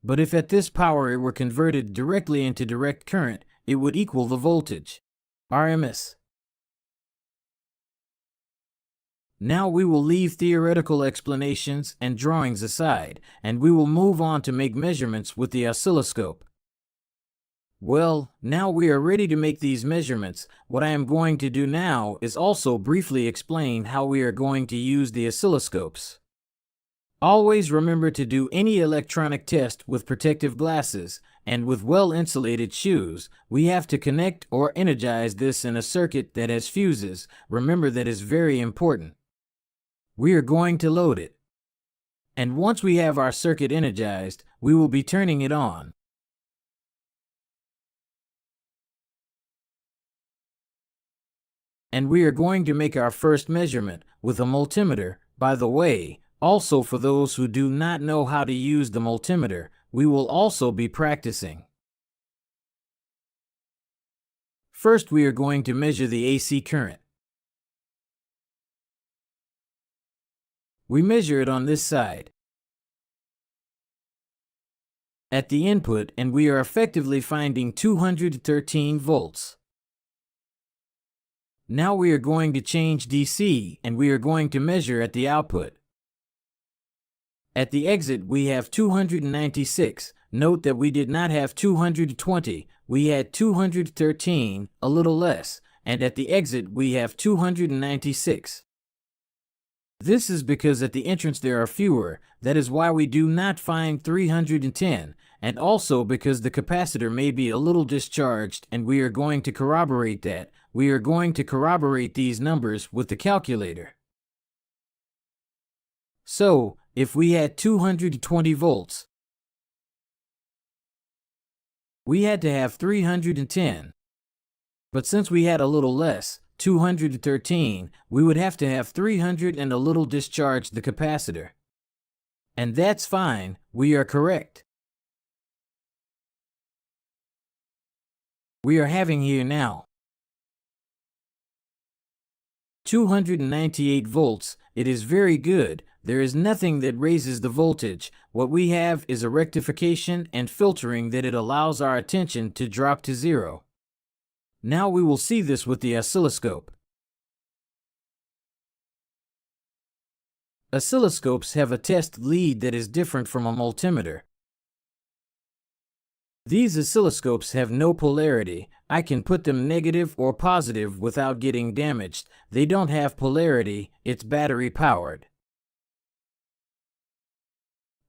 But if at this power it were converted directly into direct current, it would equal the voltage, RMS. Now we will leave theoretical explanations and drawings aside, and we will move on to make measurements with the oscilloscope. Well, now we are ready to make these measurements. What I am going to do now is also briefly explain how we are going to use the oscilloscopes. Always remember to do any electronic test with protective glasses and with well-insulated shoes. We have to connect or energize this in a circuit that has fuses. Remember, that is very important. We are going to load it. And once we have our circuit energized, we will be turning it on. And we are going to make our first measurement with a multimeter. By the way, also for those who do not know how to use the multimeter, we will also be practicing. First, we are going to measure the AC current. We measure it on this side at the input, and we are effectively finding 213 volts. Now we are going to change DC, and we are going to measure at the output. At the exit, we have 296. Note that we did not have 220, we had 213, a little less, and at the exit we have 296. This is because at the entrance there are fewer. That is why we do not find 310, and also because the capacitor may be a little discharged, and we are going to corroborate that. We are going to corroborate these numbers with the calculator. So, if we had 220 volts, we had to have 310. But since we had a little less, 213, we would have to have 300 and a little discharge the capacitor. And that's fine, we are correct. We are having here now 298 volts. It is very good. There is nothing that raises the voltage. What we have is a rectification and filtering that it allows our attention to drop to 0. Now we will see this with the oscilloscope. Oscilloscopes have a test lead that is different from a multimeter. These oscilloscopes have no polarity. I can put them negative or positive without getting damaged. They don't have polarity, it's battery powered.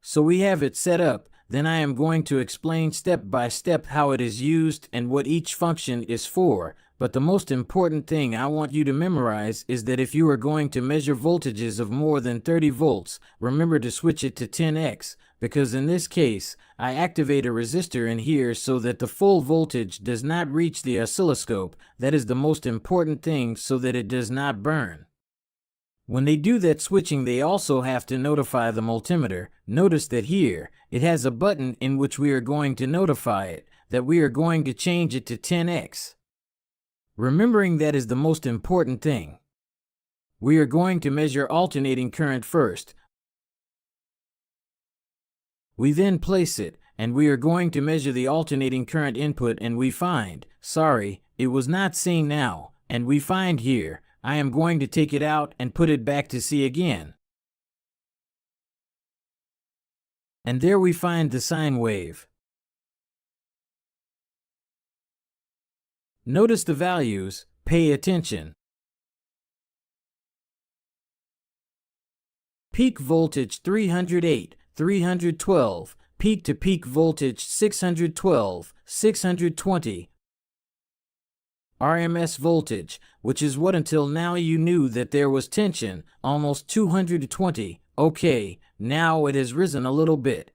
So we have it set up, then I am going to explain step by step how it is used and what each function is for. But the most important thing I want you to memorize is that if you are going to measure voltages of more than 30 volts, remember to switch it to 10x, because in this case, I activate a resistor in here so that the full voltage does not reach the oscilloscope. That is the most important thing, so that it does not burn. When they do that switching, they also have to notify the multimeter. Notice that here, it has a button in which we are going to notify it, that we are going to change it to 10x. Remembering that is the most important thing. We are going to measure alternating current first. We then place it, and we are going to measure the alternating current input, and we find, sorry, it was not seen now, and we find here, I am going to take it out and put it back to see again. And there we find the sine wave. Notice the values, pay attention. Peak voltage 308, 312, peak to peak voltage 612, 620. RMS voltage, which is what until now you knew that there was tension, almost 220. Okay, now it has risen a little bit.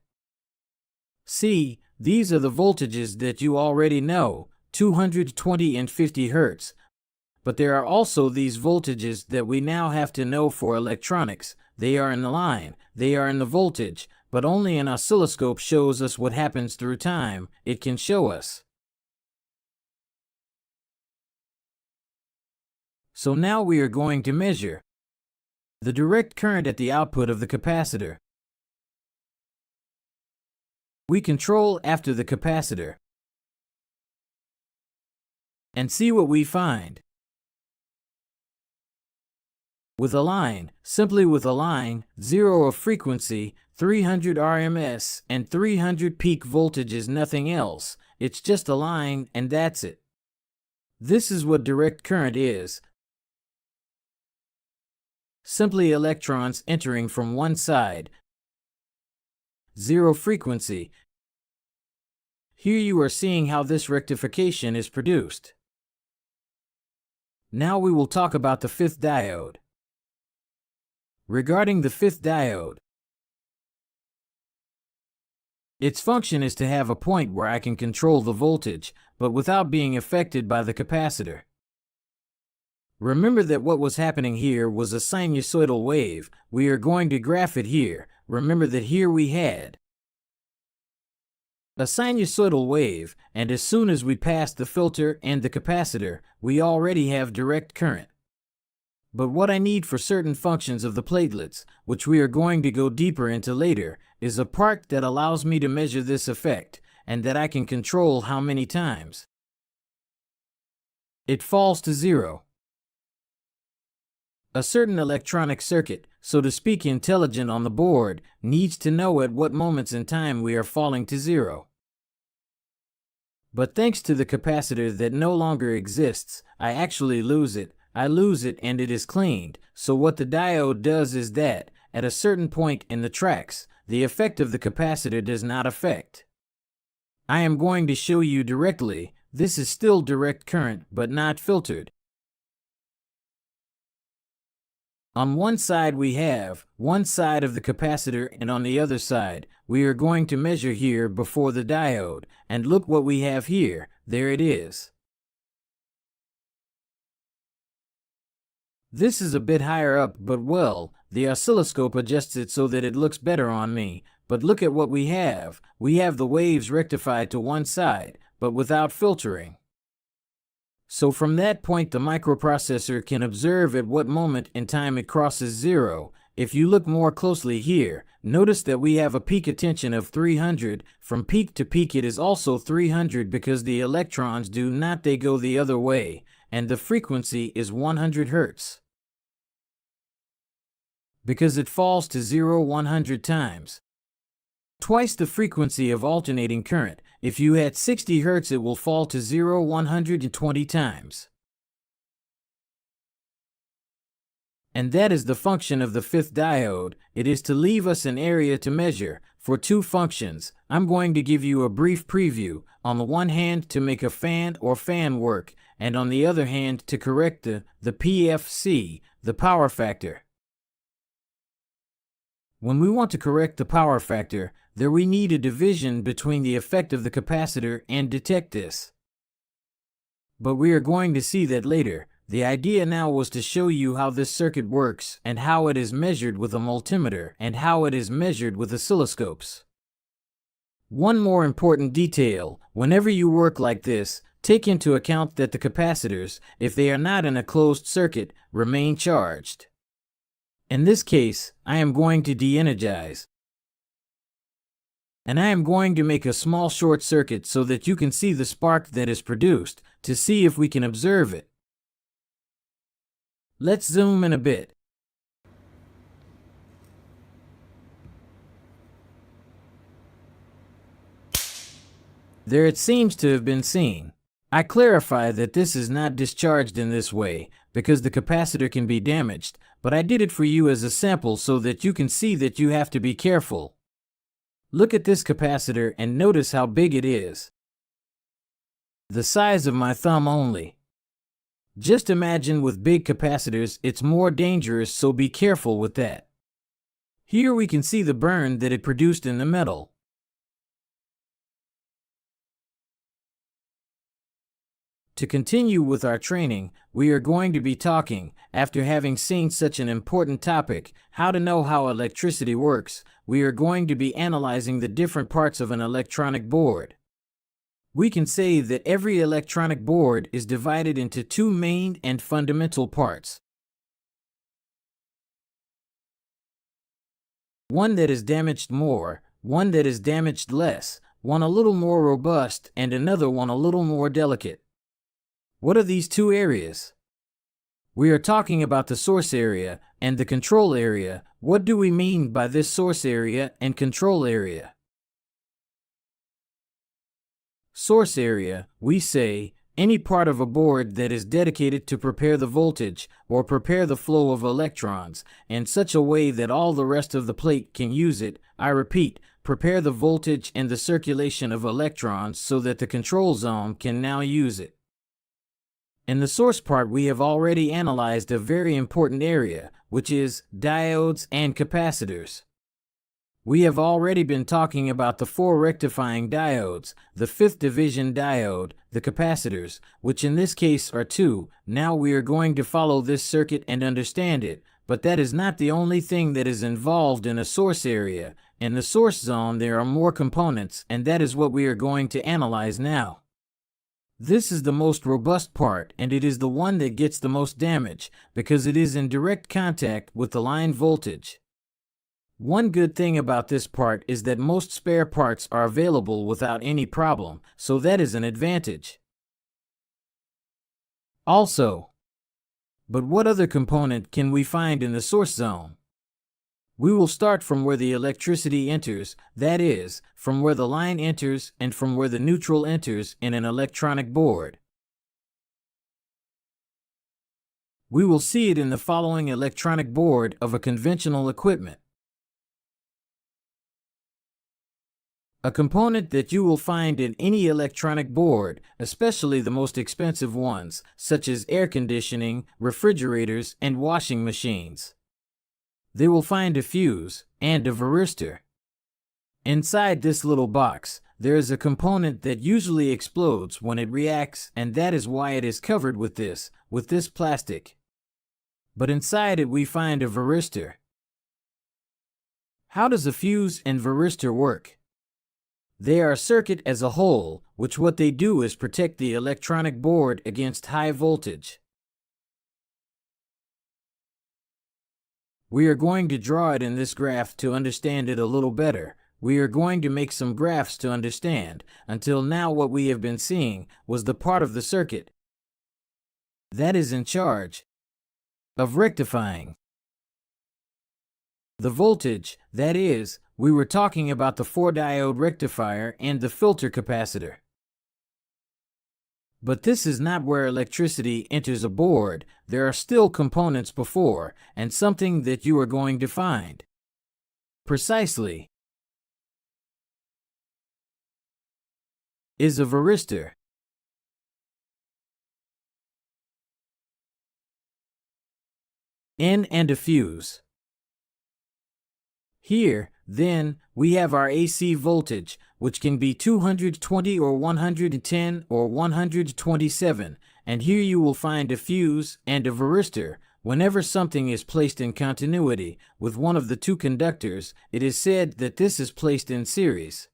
See, these are the voltages that you already know, 220 and 50 Hertz. But there are also these voltages that we now have to know for electronics. They are in the line, they are in the voltage, but only an oscilloscope shows us what happens through time. It can show us. So now we are going to measure the direct current at the output of the capacitor. We control after the capacitor and see what we find. With a line, simply with a line, 0 of frequency, 300 RMS, and 300 peak voltage is nothing else. It's just a line, and that's it. This is what direct current is. Simply electrons entering from one side. 0 frequency. Here you are seeing how this rectification is produced. Now we will talk about the fifth diode. Regarding the fifth diode, its function is to have a point where I can control the voltage, but without being affected by the capacitor. Remember that what was happening here was a sinusoidal wave. We are going to graph it here. Remember that here we had a sinusoidal wave, and as soon as we pass the filter and the capacitor, we already have direct current. But what I need for certain functions of the platelets, which we are going to go deeper into later, is a part that allows me to measure this effect, and that I can control how many times it falls to 0. A certain electronic circuit, so to speak intelligent on the board, needs to know at what moments in time we are falling to 0. But thanks to the capacitor that no longer exists, I actually lose it. I lose it and it is cleaned. So what the diode does is that, at a certain point in the tracks, the effect of the capacitor does not affect. I am going to show you directly. This is still direct current, but not filtered. On one side we have one side of the capacitor, and on the other side, we are going to measure here before the diode, and look what we have here. There it is. This is a bit higher up, but well, the oscilloscope adjusts it so that it looks better on me. But look at what we have. We have the waves rectified to one side, but without filtering. So from that point the microprocessor can observe at what moment in time it crosses 0. If you look more closely here, notice that we have a peak attention of 300. From peak to peak it is also 300 because the electrons do not, they go the other way, and the frequency is 100 Hertz. Because it falls to 0 100 times. Twice the frequency of alternating current. If you had 60 Hertz it will fall to 0 120 times. And that is the function of the fifth diode. It is to leave us an area to measure for two functions. I'm going to give you a brief preview. On the one hand to make a fan or fan work, and on the other hand to correct the PFC, the power factor. When we want to correct the power factor, there we need a division between the effect of the capacitor and detect this. But we are going to see that later. The idea now was to show you how this circuit works and how it is measured with a multimeter and how it is measured with oscilloscopes. One more important detail, whenever you work like this, take into account that the capacitors, if they are not in a closed circuit, remain charged. In this case, I am going to de-energize. And I am going to make a small short circuit so that you can see the spark that is produced, to see if we can observe it. Let's zoom in a bit. There it seems to have been seen. I clarify that this is not discharged in this way because the capacitor can be damaged, but I did it for you as a sample so that you can see that you have to be careful. Look at this capacitor and notice how big it is. The size of my thumb only. Just imagine with big capacitors it's more dangerous, so be careful with that. Here we can see the burn that it produced in the metal. To continue with our training, we are going to be talking, after having seen such an important topic, how to know how electricity works. We are going to be analyzing the different parts of an electronic board. We can say that every electronic board is divided into two main and fundamental parts. One that is damaged more, one that is damaged less, one a little more robust, and another one a little more delicate. What are these two areas? We are talking about the source area and the control area. What do we mean by this source area and control area? Source area, we say, any part of a board that is dedicated to prepare the voltage or prepare the flow of electrons in such a way that all the rest of the plate can use it. I repeat, prepare the voltage and the circulation of electrons so that the control zone can now use it. In the source part, we have already analyzed a very important area, which is diodes and capacitors. We have already been talking about the four rectifying diodes, the fifth division diode, the capacitors, which in this case are two. Now we are going to follow this circuit and understand it, but that is not the only thing that is involved in a source area. In the source zone there are more components, and that is what we are going to analyze now. This is the most robust part, and it is the one that gets the most damage, because it is in direct contact with the line voltage. One good thing about this part is that most spare parts are available without any problem, so that is an advantage. Also, but what other component can we find in the source zone? We will start from where the electricity enters, that is, from where the line enters and from where the neutral enters in an electronic board. We will see it in the following electronic board of a conventional equipment. A component that you will find in any electronic board, especially the most expensive ones, such as air conditioning, refrigerators, and washing machines. They will find a fuse and a varistor. Inside this little box, there is a component that usually explodes when it reacts, and that is why it is covered with this plastic. But inside it we find a varistor. How does a fuse and varistor work? They are a circuit as a whole, which what they do is protect the electronic board against high voltage. We are going to draw it in this graph to understand it a little better. We are going to make some graphs to understand. Until now what we have been seeing was the part of the circuit that is in charge of rectifying the voltage, that is, we were talking about the 4-diode rectifier and the filter capacitor. But this is not where electricity enters a board. There are still components before, and something that you are going to find. Precisely is a varistor. And a fuse. Here, then, we have our AC voltage, which can be 220 or 110 or 127, and here you will find a fuse and a varistor. Whenever something is placed in continuity with one of the two conductors, it is said that this is placed in series.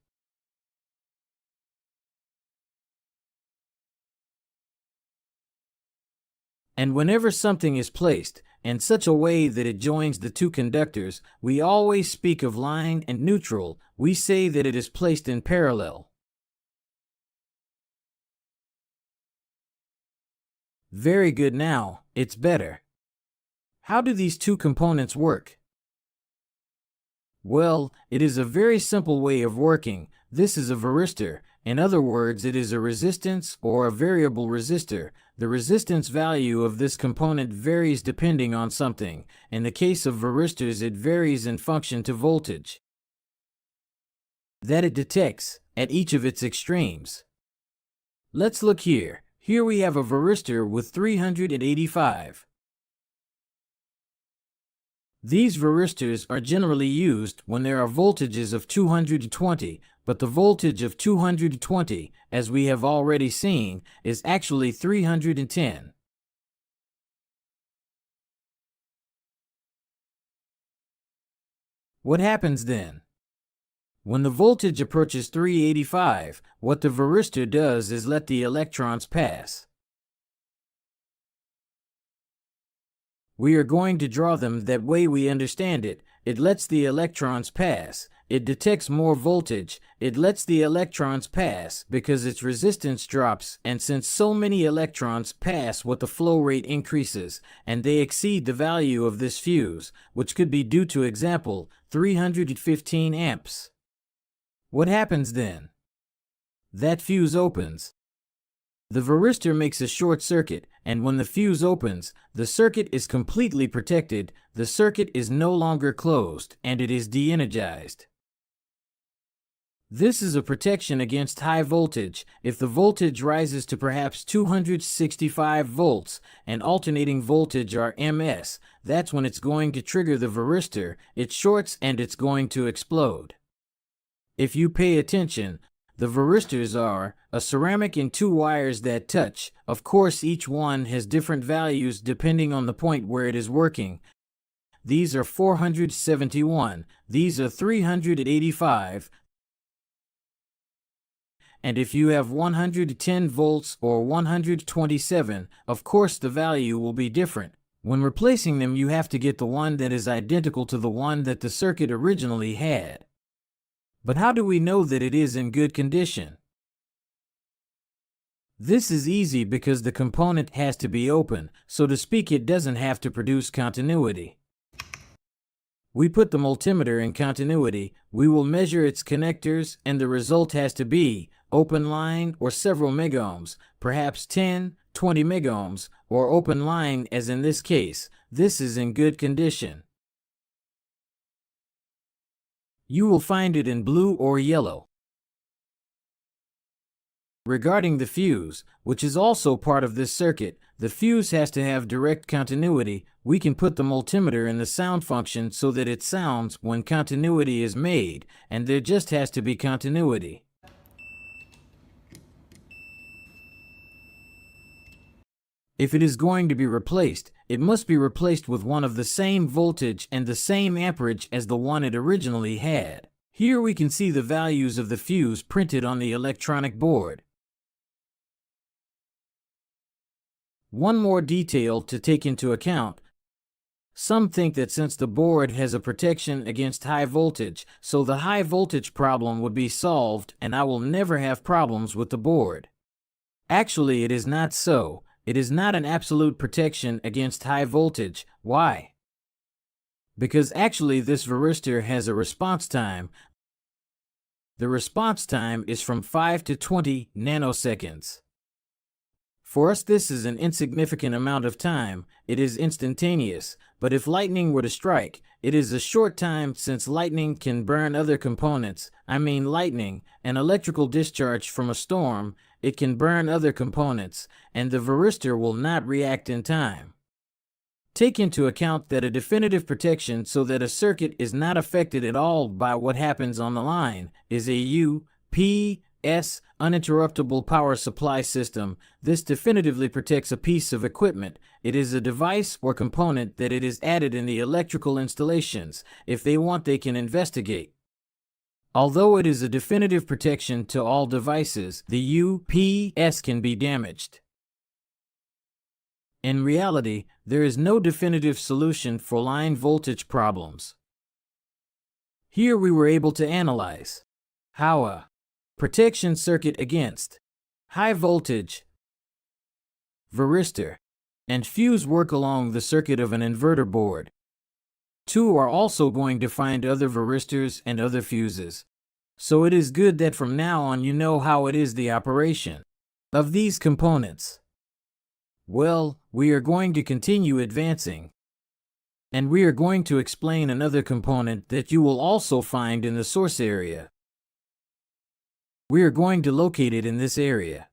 And whenever something is placed in such a way that it joins the two conductors, we always speak of line and neutral. We say that it is placed in parallel. Very good, now, it's better. How do these two components work? Well, it is a very simple way of working. This is a varistor. In other words, it is a resistance or a variable resistor. The resistance value of this component varies depending on something. In the case of varistors, it varies in function to voltage that it detects at each of its extremes. Let's look here. Here we have a varistor with 385. These varistors are generally used when there are voltages of 220, but the voltage of 220, as we have already seen, is actually 310. What happens then? When the voltage approaches 385, what the varistor does is let the electrons pass. We are going to draw them that way we understand it. It lets the electrons pass. It detects more voltage. It lets the electrons pass because its resistance drops, and since so many electrons pass, what the flow rate increases, and they exceed the value of this fuse, which could be due to example 315 amps. What happens then? That fuse opens. The varistor makes a short circuit, and when the fuse opens, the circuit is completely protected. The circuit is no longer closed, and it is de-energized. This is a protection against high voltage. If the voltage rises to perhaps 265 volts and alternating voltage are ms, that's when it's going to trigger the varistor. It shorts and it's going to explode. If you pay attention, the varistors are a ceramic and two wires that touch. Of course, each one has different values depending on the point where it is working. These are 471, these are 385. And if you have 110 volts or 127, of course the value will be different. When replacing them, you have to get the one that is identical to the one that the circuit originally had. But how do we know that it is in good condition? This is easy because the component has to be open, so to speak. It doesn't have to produce continuity. We put the multimeter in continuity, we will measure its connectors, and the result has to be open line or several megohms, perhaps 10, 20 megohms, or open line as in this case. This is in good condition. You will find it in blue or yellow. Regarding the fuse, which is also part of this circuit, the fuse has to have direct continuity. We can put the multimeter in the sound function so that it sounds when continuity is made, and there just has to be continuity. If it is going to be replaced, it must be replaced with one of the same voltage and the same amperage as the one it originally had. Here we can see the values of the fuse printed on the electronic board. One more detail to take into account. Some think that since the board has a protection against high voltage, so the high voltage problem would be solved and I will never have problems with the board. Actually, it is not so. It is not an absolute protection against high voltage. Why? Because actually this varistor has a response time. The response time is from 5 to 20 nanoseconds. For us, this is an insignificant amount of time. It is instantaneous, but if lightning were to strike, it is a short time since lightning can burn other components. I mean lightning, an electrical discharge from a storm, it can burn other components, and the varistor will not react in time. Take into account that a definitive protection so that a circuit is not affected at all by what happens on the line is a UPS, uninterruptible power supply system. This definitively protects a piece of equipment. It is a device or component that it is added in the electrical installations. If they want, they can investigate. Although it is a definitive protection to all devices, the UPS can be damaged. In reality, there is no definitive solution for line voltage problems. Here we were able to analyze how a protection circuit against high voltage, varistor, and fuse work along the circuit of an inverter board. 2 are also going to find other varistors and other fuses. So it is good that from now on you know how it is the operation of these components. Well, we are going to continue advancing, and we are going to explain another component that you will also find in the source area. We are going to locate it in this area,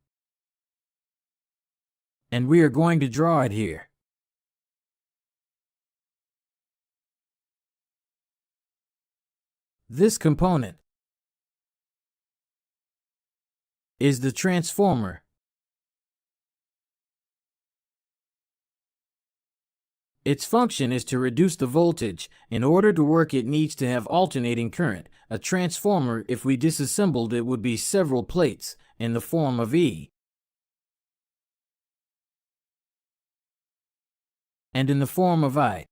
and we are going to draw it here. This component is the transformer. Its function is to reduce the voltage. In order to work, it needs to have alternating current. A transformer, if we disassembled it, would be several plates in the form of E and in the form of I,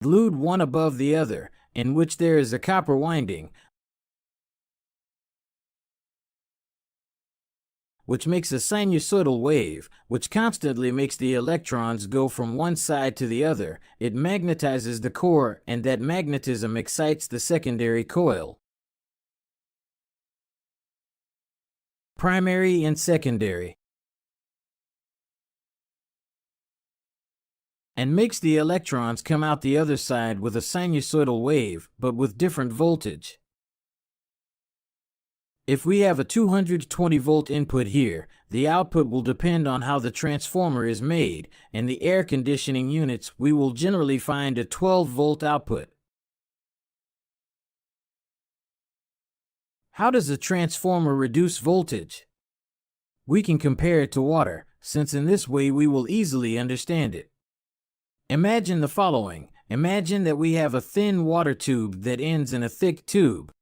glued one above the other, in which there is a copper winding, which makes a sinusoidal wave, which constantly makes the electrons go from one side to the other. It magnetizes the core, and that magnetism excites the secondary coil. Primary and secondary. And makes the electrons come out the other side with a sinusoidal wave, but with different voltage. If we have a 220 volt input here, the output will depend on how the transformer is made. In the air conditioning units, we will generally find a 12 volt output. How does a transformer reduce voltage? We can compare it to water, since in this way we will easily understand it. Imagine the following. Imagine that we have a thin water tube that ends in a thick tube.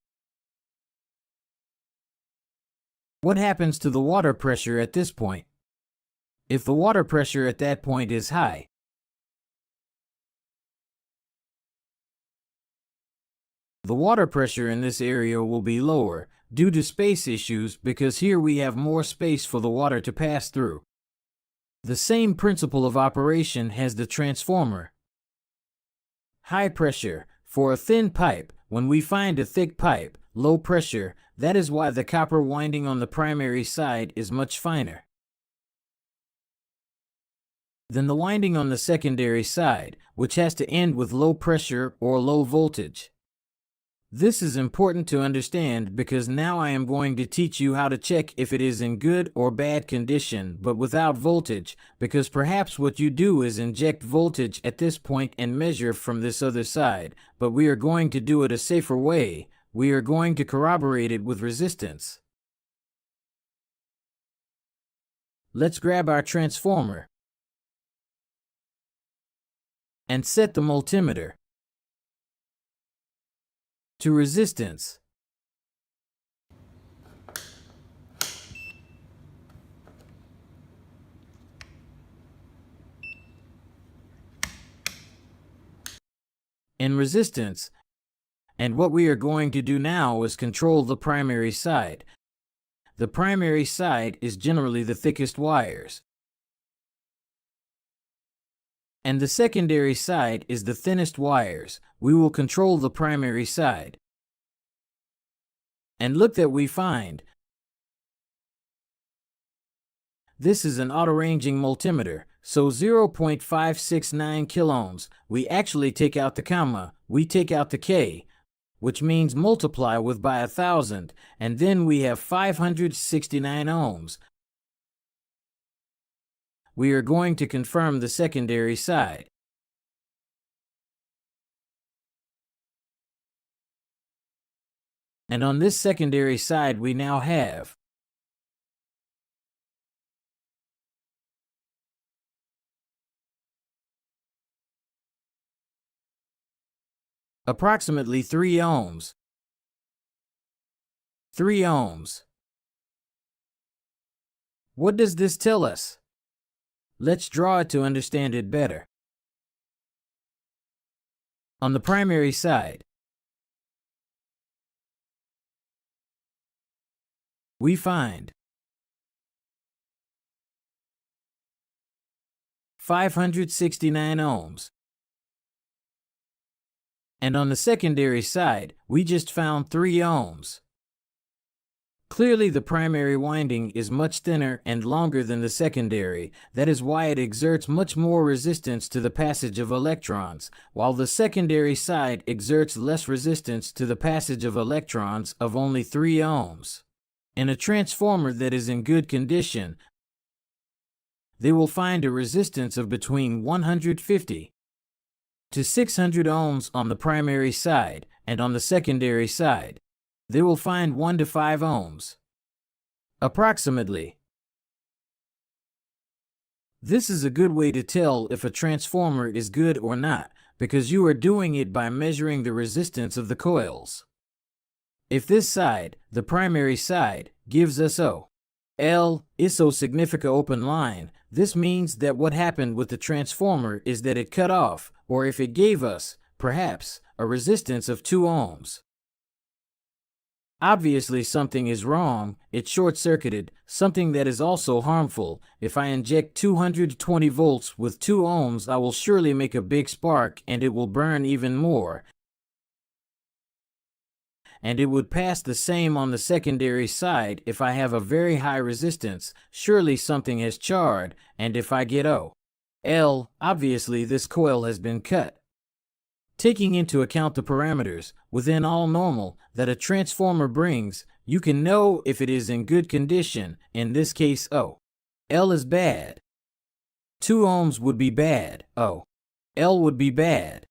What happens to the water pressure at this point? If the water pressure at that point is high, the water pressure in this area will be lower due to space issues, because here we have more space for the water to pass through. The same principle of operation has the transformer. High pressure for a thin pipe. When we find a thick pipe, low pressure, that is why the copper winding on the primary side is much finer than the winding on the secondary side, which has to end with low pressure or low voltage. This is important to understand, because now I am going to teach you how to check if it is in good or bad condition but without voltage, because perhaps what you do is inject voltage at this point and measure from this other side, but we are going to do it a safer way. We are going to corroborate it with resistance. Let's grab our transformer and set the multimeter to resistance. In resistance. And what we are going to do now is control the primary side. The primary side is generally the thickest wires, and the secondary side is the thinnest wires. We will control the primary side. And look that we find. This is an auto-ranging multimeter, so 0.569 kiloohms. We actually take out the comma, we take out the K, which means multiply with by 1,000, and then we have 569 ohms. We are going to confirm the secondary side. And on this secondary side we now have approximately 3 ohms. 3 ohms. What does this tell us? Let's draw it to understand it better. On the primary side, we find 569 ohms. And on the secondary side, we just found 3 ohms. Clearly, the primary winding is much thinner and longer than the secondary. That is why it exerts much more resistance to the passage of electrons, while the secondary side exerts less resistance to the passage of electrons of only 3 ohms. In a transformer that is in good condition, they will find a resistance of between 150 to 600 ohms on the primary side, and on the secondary side, they will find 1 to 5 ohms. Approximately. This is a good way to tell if a transformer is good or not, because you are doing it by measuring the resistance of the coils. If this side, the primary side, gives us O, L, ISO significa open line, this means that what happened with the transformer is that it cut off, or if it gave us, perhaps, a resistance of 2 ohms. Obviously something is wrong, it's short-circuited, something that is also harmful. If I inject 220 volts with 2 ohms, I will surely make a big spark and it will burn even more. And it would pass the same on the secondary side if I have a very high resistance. Surely something has charred, and if I get O, L, obviously this coil has been cut. Taking into account the parameters, within all normal, that a transformer brings, you can know if it is in good condition. In this case, O, L is bad. 2 ohms would be bad. O, L would be bad.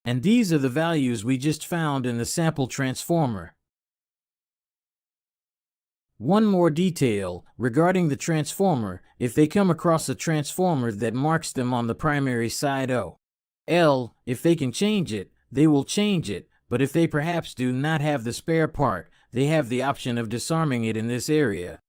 And these are the values we just found in the sample transformer. One more detail regarding the transformer: if they come across a transformer that marks them on the primary side O, L, if they can change it, they will change it, but if they perhaps do not have the spare part, they have the option of disarming it in this area.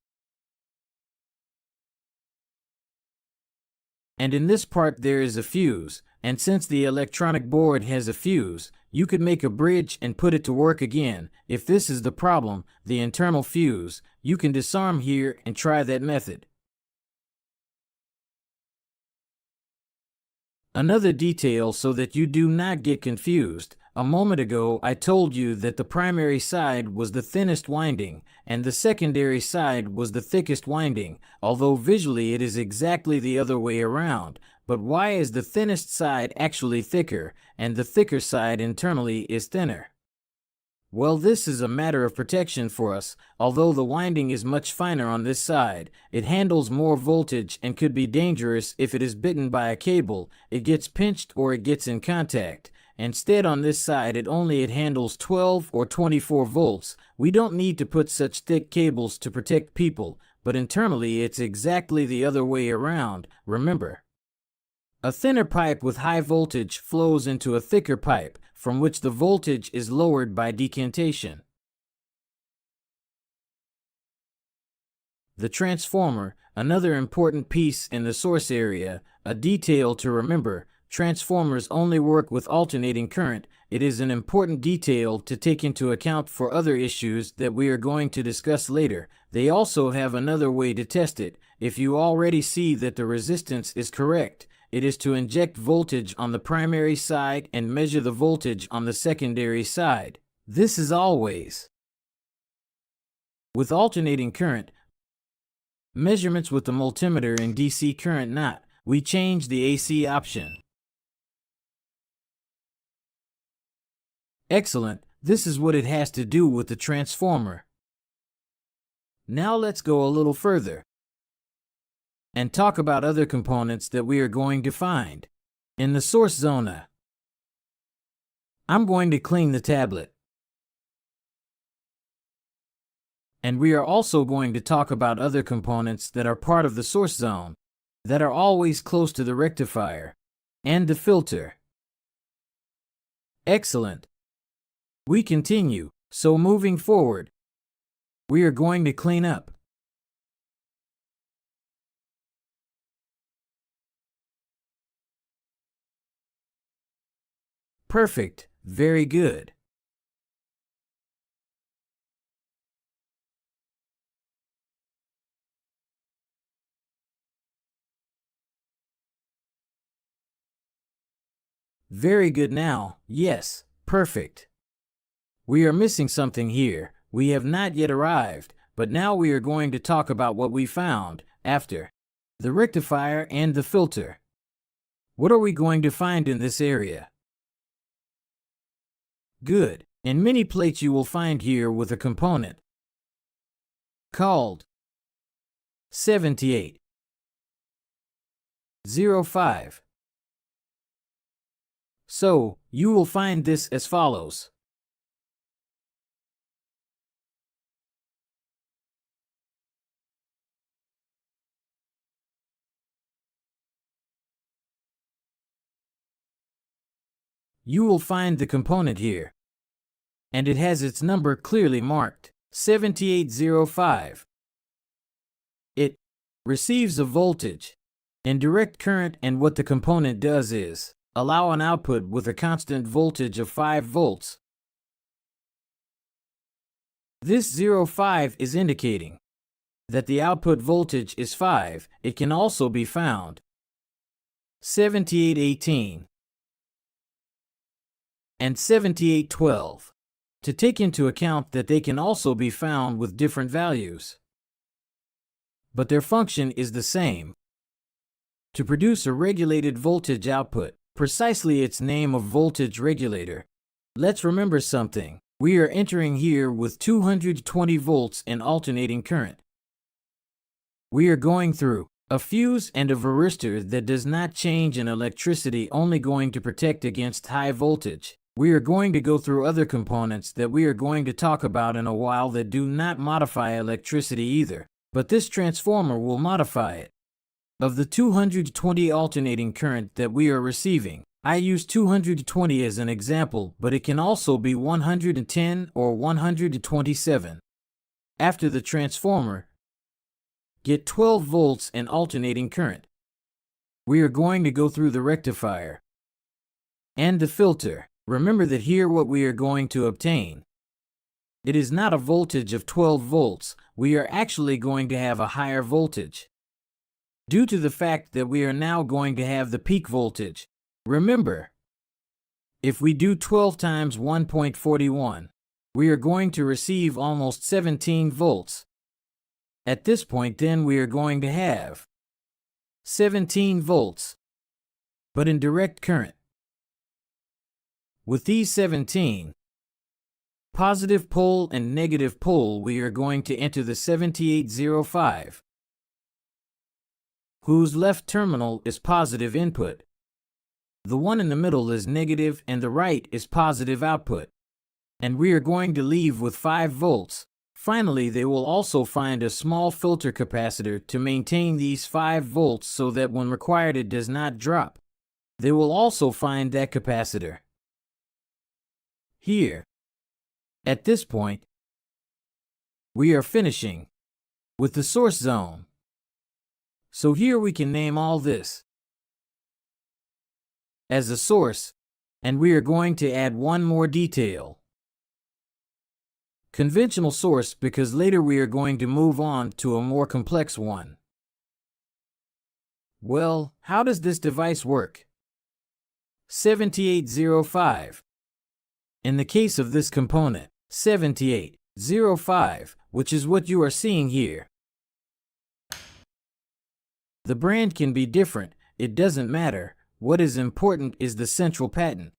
And in this part there is a fuse, and since the electronic board has a fuse, you could make a bridge and put it to work again. If this is the problem, the internal fuse, you can disarm here and try that method. Another detail so that you do not get confused: a moment ago I told you that the primary side was the thinnest winding, and the secondary side was the thickest winding, although visually it is exactly the other way around. But why is the thinnest side actually thicker, and the thicker side internally is thinner? Well, this is a matter of protection for us. Although the winding is much finer on this side, it handles more voltage and could be dangerous if it is bitten by a cable, it gets pinched, or it gets in contact. Instead, on this side it handles 12 or 24 volts. We don't need to put such thick cables to protect people, but internally it's exactly the other way around, remember. A thinner pipe with high voltage flows into a thicker pipe, from which the voltage is lowered by decantation. The transformer, another important piece in the source area. A detail to remember: transformers only work with alternating current. It is an important detail to take into account for other issues that we are going to discuss later. They also have another way to test it. If you already see that the resistance is correct, it is to inject voltage on the primary side and measure the voltage on the secondary side. This is always with alternating current. Measurements with the multimeter in DC current not. We change the AC option. Excellent. This is what it has to do with the transformer. Now let's go a little further and talk about other components that we are going to find in the source zone. I'm going to clean the tablet. And we are also going to talk about other components that are part of the source zone, that are always close to the rectifier and the filter. Excellent. We continue. So moving forward, we are going to clean up. Perfect. Very good. Very good now, yes, perfect. We are missing something here. We have not yet arrived, but now we are going to talk about what we found after the rectifier and the filter. What are we going to find in this area? Good. In many plates you will find here with a component called 7805. So, you will find this as follows. You will find the component here, and it has its number clearly marked, 7805. It receives a voltage in direct current, and what the component does is allow an output with a constant voltage of 5 volts. This 05 is indicating that the output voltage is 5. It can also be found 7818 and 7812, to take into account that they can also be found with different values. But their function is the same: to produce a regulated voltage output, precisely its name of voltage regulator. Let's remember something. We are entering here with 220 volts in alternating current. We are going through a fuse and a varistor that does not change in electricity, only going to protect against high voltage. We are going to go through other components that we are going to talk about in a while that do not modify electricity either, but this transformer will modify it. Of the 220 alternating current that we are receiving, I use 220 as an example, but it can also be 110 or 127. After the transformer, get 12 volts in alternating current. We are going to go through the rectifier and the filter. Remember that here what we are going to obtain, it is not a voltage of 12 volts, we are actually going to have a higher voltage, due to the fact that we are now going to have the peak voltage. Remember, if we do 12 times 1.41, we are going to receive almost 17 volts. At this point then we are going to have 17 volts, but in direct current. With these 17, positive pole and negative pole, we are going to enter the 7805, whose left terminal is positive input. The one in the middle is negative and the right is positive output. And we are going to leave with 5 volts. Finally, they will also find a small filter capacitor to maintain these 5 volts so that when required it does not drop. They will also find that capacitor here. At this point, we are finishing with the source zone. So here we can name all this as a source, and we are going to add one more detail. Conventional source, because later we are going to move on to a more complex one. Well, how does this device work? 7805. In the case of this component, 7805, which is what you are seeing here. The brand can be different, it doesn't matter. What is important is the central pattern.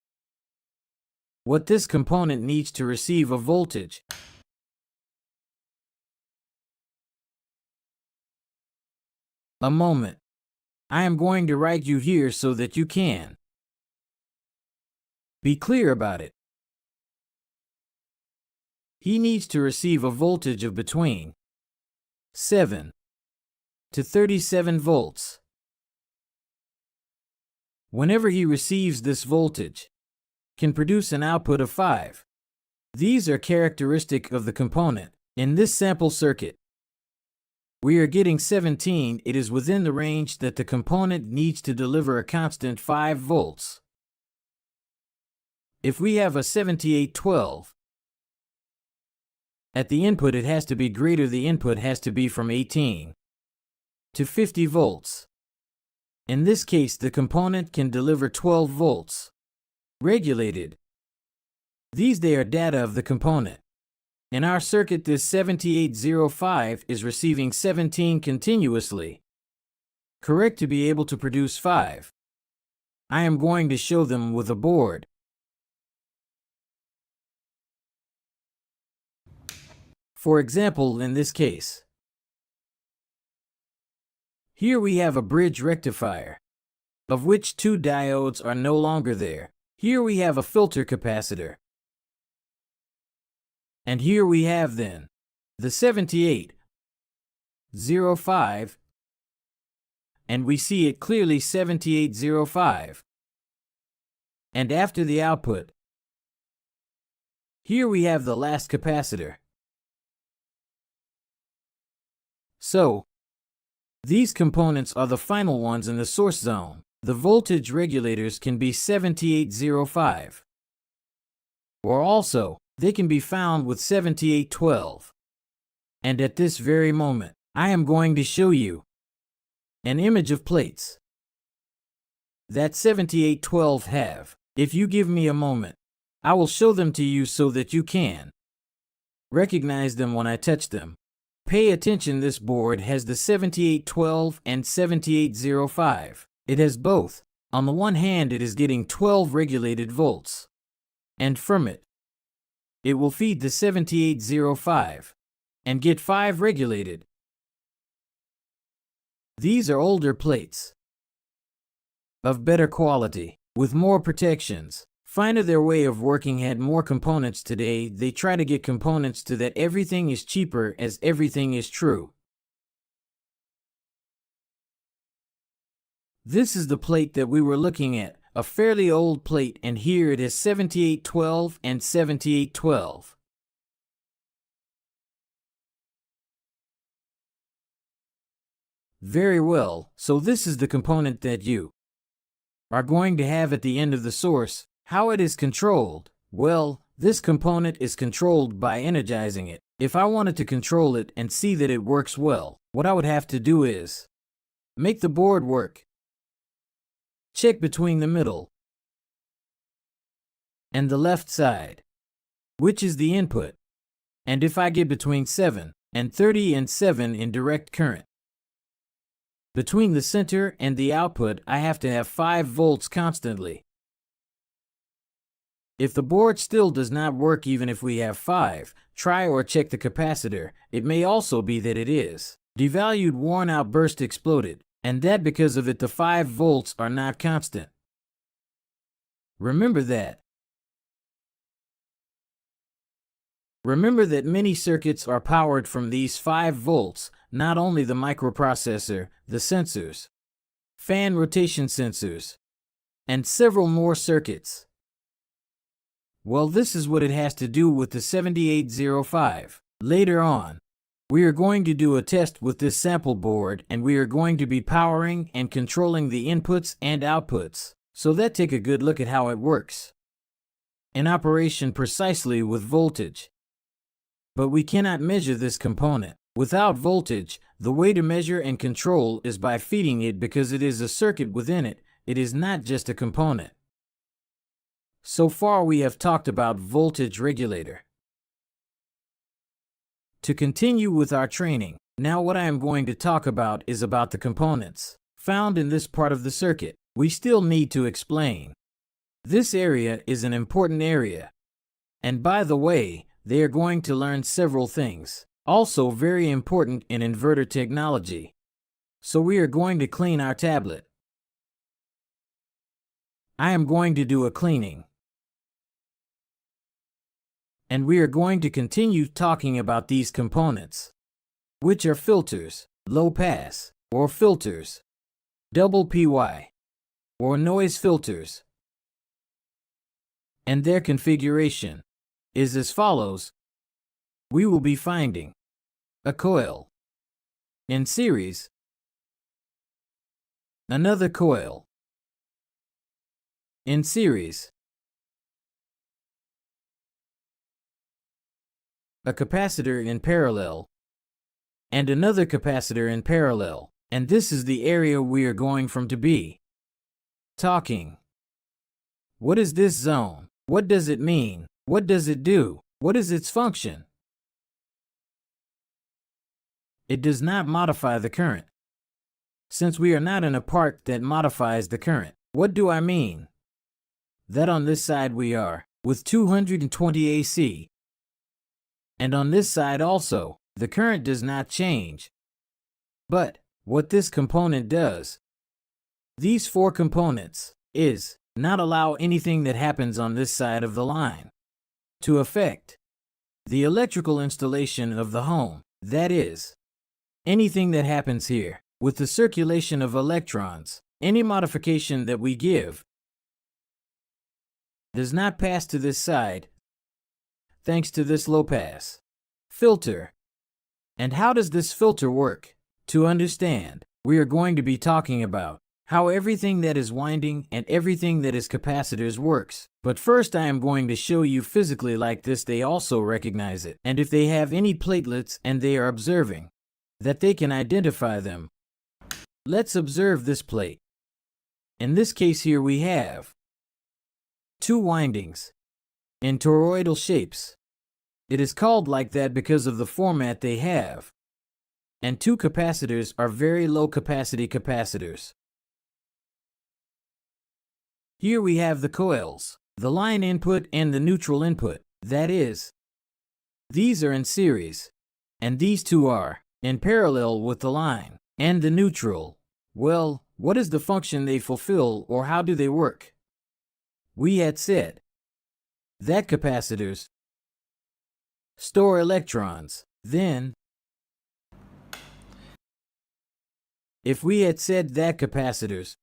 What this component needs to receive a voltage. A moment. I am going to write you here so that you can be clear about it. He needs to receive a voltage of between 7 to 37 volts. Whenever he receives this voltage, can produce an output of 5. These are characteristic of the component. In this sample circuit, we are getting 17. It is within the range that the component needs to deliver a constant 5 volts. If we have a 7812, at the input it has to be greater. The input has to be from 18 to 50 volts. In this case, the component can deliver 12 volts. regulated. These they are data of the component. In our circuit, this 7805 is receiving 17 continuously. Correct to be able to produce 5. I am going to show them with a board. For example, in this case, here we have a bridge rectifier, of which 2 diodes are no longer there. Here we have a filter capacitor. And here we have then the 7805, and we see it clearly 7805. And after the output, here we have the last capacitor. So, these components are the final ones in the source zone. The voltage regulators can be 7805. Or also, they can be found with 7812. And at this very moment, I am going to show you an image of plates that 7812 have. If you give me a moment, I will show them to you so that you can recognize them when I touch them. Pay attention, this board has the 7812 and 7805. It has both. On the one hand, it is getting 12 regulated volts, and from it, it will feed the 7805 and get 5 regulated. These are older plates of better quality, with more protections. Finer their way of working had more components. Today, they try to get components to that everything is cheaper as everything is true. This is the plate that we were looking at, a fairly old plate, and here it is 7812 and 7812. Very well, so this is the component that you are going to have at the end of the source. How it is controlled? Well, this component is controlled by energizing it. If I wanted to control it and see that it works well, what I would have to do is make the board work. Check between the middle and the left side, which is the input. And if I get between 7 and 30 and 7 in direct current, between the center and the output, I have to have 5 volts constantly. If the board still does not work even if we have 5, try or check the capacitor. It may also be that it is devalued, worn out, burst, exploded, and that because of it the 5 volts are not constant. Remember that. Remember that many circuits are powered from these 5 volts, not only the microprocessor, the sensors, fan rotation sensors, and several more circuits. Well, this is what it has to do with the 7805. Later on, we are going to do a test with this sample board, and we are going to be powering and controlling the inputs and outputs. So let's take a good look at how it works in operation precisely with voltage. But we cannot measure this component without voltage. The way to measure and control is by feeding it, because it is a circuit within it. It is not just a component. So far we have talked about voltage regulator. To continue with our training, now what I am going to talk about is about the components found in this part of the circuit. We still need to explain. This area is an important area. And by the way, they are going to learn several things, also very important in inverter technology. So we are going to clean our tablet. I am going to do a cleaning. And we are going to continue talking about these components, which are filters, low pass, or filters, double PY, or noise filters. And their configuration is as follows. We will be finding a coil in series, another coil in series, a capacitor in parallel, and another capacitor in parallel. And this is the area we are going from to be talking What is this zone? What does it mean? What does it do? What is its function? It does not modify the current. Since we are not in a part that modifies the current. What do I mean? That on this side we are, with 220 AC. And on this side also, the current does not change. But, what this component does, these four components, is not allow anything that happens on this side of the line to affect the electrical installation of the home. That is, anything that happens here with the circulation of electrons, any modification that we give does not pass to this side thanks to this low pass filter. And how does this filter work? To understand, we are going to be talking about how everything that is winding and everything that is capacitors works. But first I am going to show you physically like this they also recognize it. And if they have any platelets and they are observing, that they can identify them. Let's observe this plate. In this case here we have two windings in toroidal shapes. It is called like that because of the format they have. And two capacitors are very low capacity capacitors. Here we have the coils, the line input and the neutral input. That is, these are in series, and these two are in parallel with the line and the neutral. Well, what is the function they fulfill or how do they work? We had said that capacitors store electrons. Then, if we had said that capacitors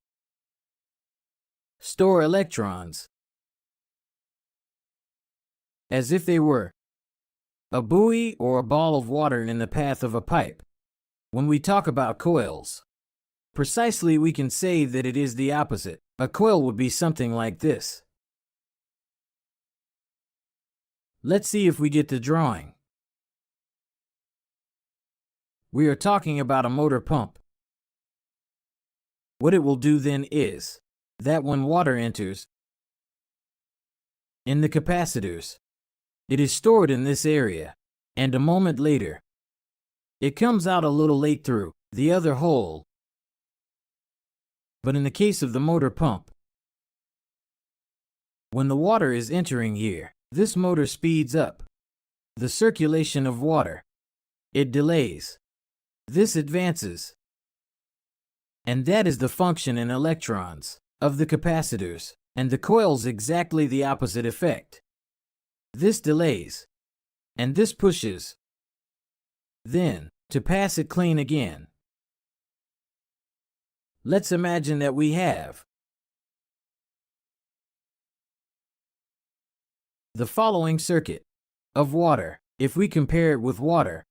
store electrons as if they were a buoy or a ball of water in the path of a pipe. When we talk about coils, precisely we can say that it is the opposite. A coil would be something like this. Let's see if we get the drawing. We are talking about a motor pump. What it will do then is that when water enters in the capacitors, it is stored in this area, and a moment later, it comes out a little late through the other hole. But in the case of the motor pump, when the water is entering here, this motor speeds up the circulation of water. It delays. This advances. And that is the function in electrons of the capacitors, and the coils exactly the opposite effect. This delays, and this pushes. Then, to pass it clean again. Let's imagine that we have the following circuit of water. If we compare it with water,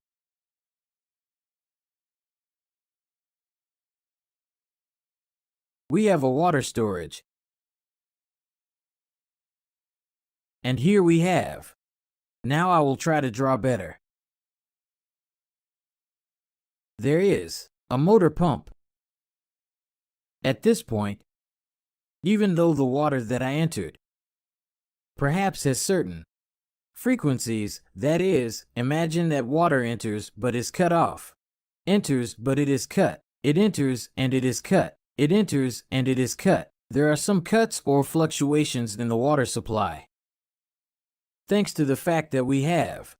we have a water storage. And here we have. Now I will try to draw better. There is a motor pump. At this point, even though the water that I entered perhaps has certain frequencies, that is, imagine that water enters but is cut off. Enters but it is cut. It enters and it is cut. It enters and it is cut. There are some cuts or fluctuations in the water supply. Thanks to the fact that we have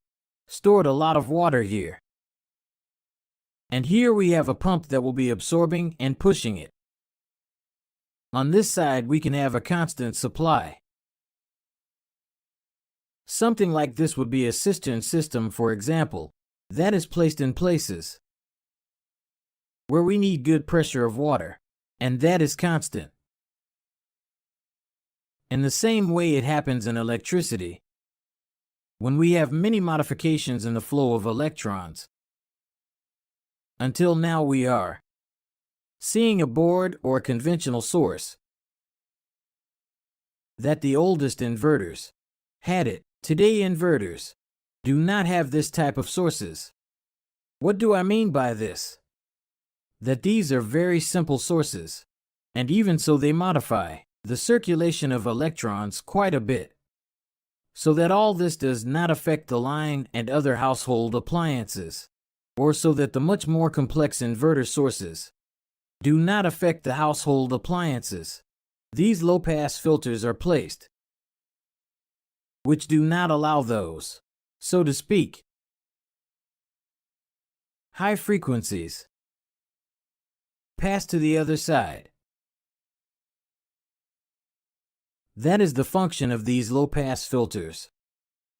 stored a lot of water here. And here we have a pump that will be absorbing and pushing it. On this side we can have a constant supply. Something like this would be a cistern system, for example, that is placed in places where we need good pressure of water, and that is constant. In the same way it happens in electricity. When we have many modifications in the flow of electrons. Until now we are seeing a board or a conventional source that the oldest inverters had it. Today inverters do not have this type of sources. What do I mean by this? That these are very simple sources, and even so they modify the circulation of electrons quite a bit, so that all this does not affect the line and other household appliances, or so that the much more complex inverter sources do not affect the household appliances. These low-pass filters are placed, which do not allow those, so to speak, high frequencies pass to the other side. That is the function of these low-pass filters.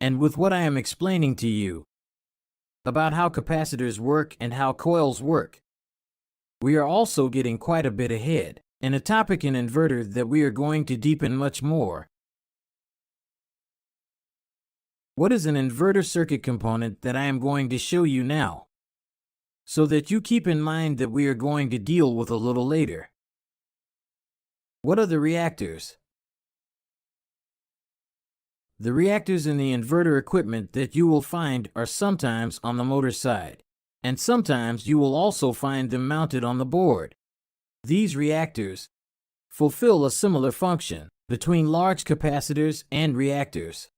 And with what I am explaining to you about how capacitors work and how coils work, we are also getting quite a bit ahead in a topic in inverter that we are going to deepen much more. What is an inverter circuit component that I am going to show you now, so that you keep in mind that we are going to deal with a little later? What are the reactors? The reactors in the inverter equipment that you will find are sometimes on the motor side, and sometimes you will also find them mounted on the board. These reactors fulfill a similar function between large capacitors and reactors.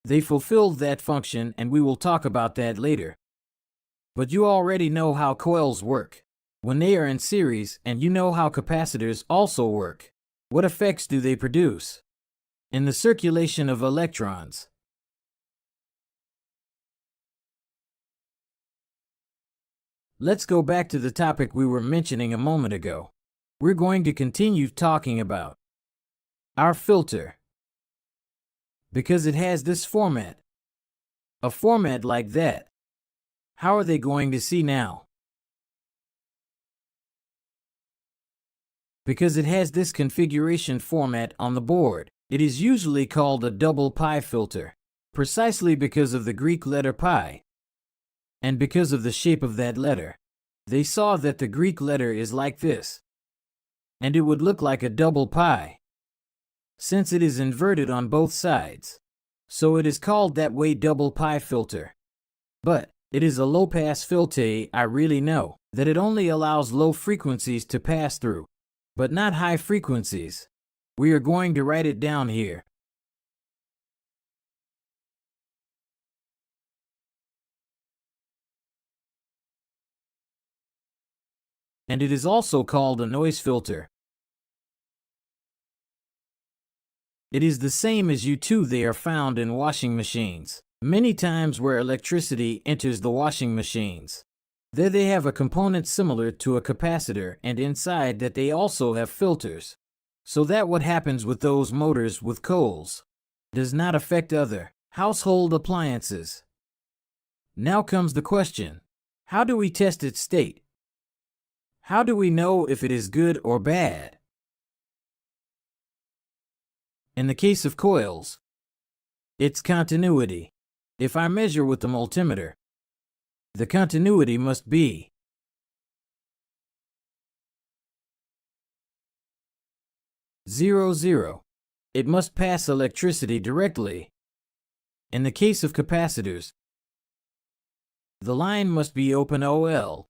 They fulfill that function, and we will talk about that later. But you already know how coils work when they are in series, and you know how capacitors also work. What effects do they produce in the circulation of electrons? Let's go back to the topic we were mentioning a moment ago. We're going to continue talking about our filter, because it has this format, a format like that. How are they going to see now? Because it has this configuration format on the board. It is usually called a double pi filter, precisely because of the Greek letter pi, and because of the shape of that letter. They saw that the Greek letter is like this, and it would look like a double pi, since it is inverted on both sides. So it is called that way, double pi filter. But it is a low-pass filter. I really know that it only allows low frequencies to pass through, but not high frequencies. We are going to write it down here. And it is also called a noise filter. It is the same as U2. They are found in washing machines, many times where electricity enters the washing machines. There they have a component similar to a capacitor, and inside that they also have filters, so that what happens with those motors with coils does not affect other household appliances. Now comes the question, how do we test its state? How do we know if it is good or bad? In the case of coils, it's continuity. If I measure with the multimeter, the continuity must be 0, 0. It must pass electricity directly. In the case of capacitors, the line must be open OL.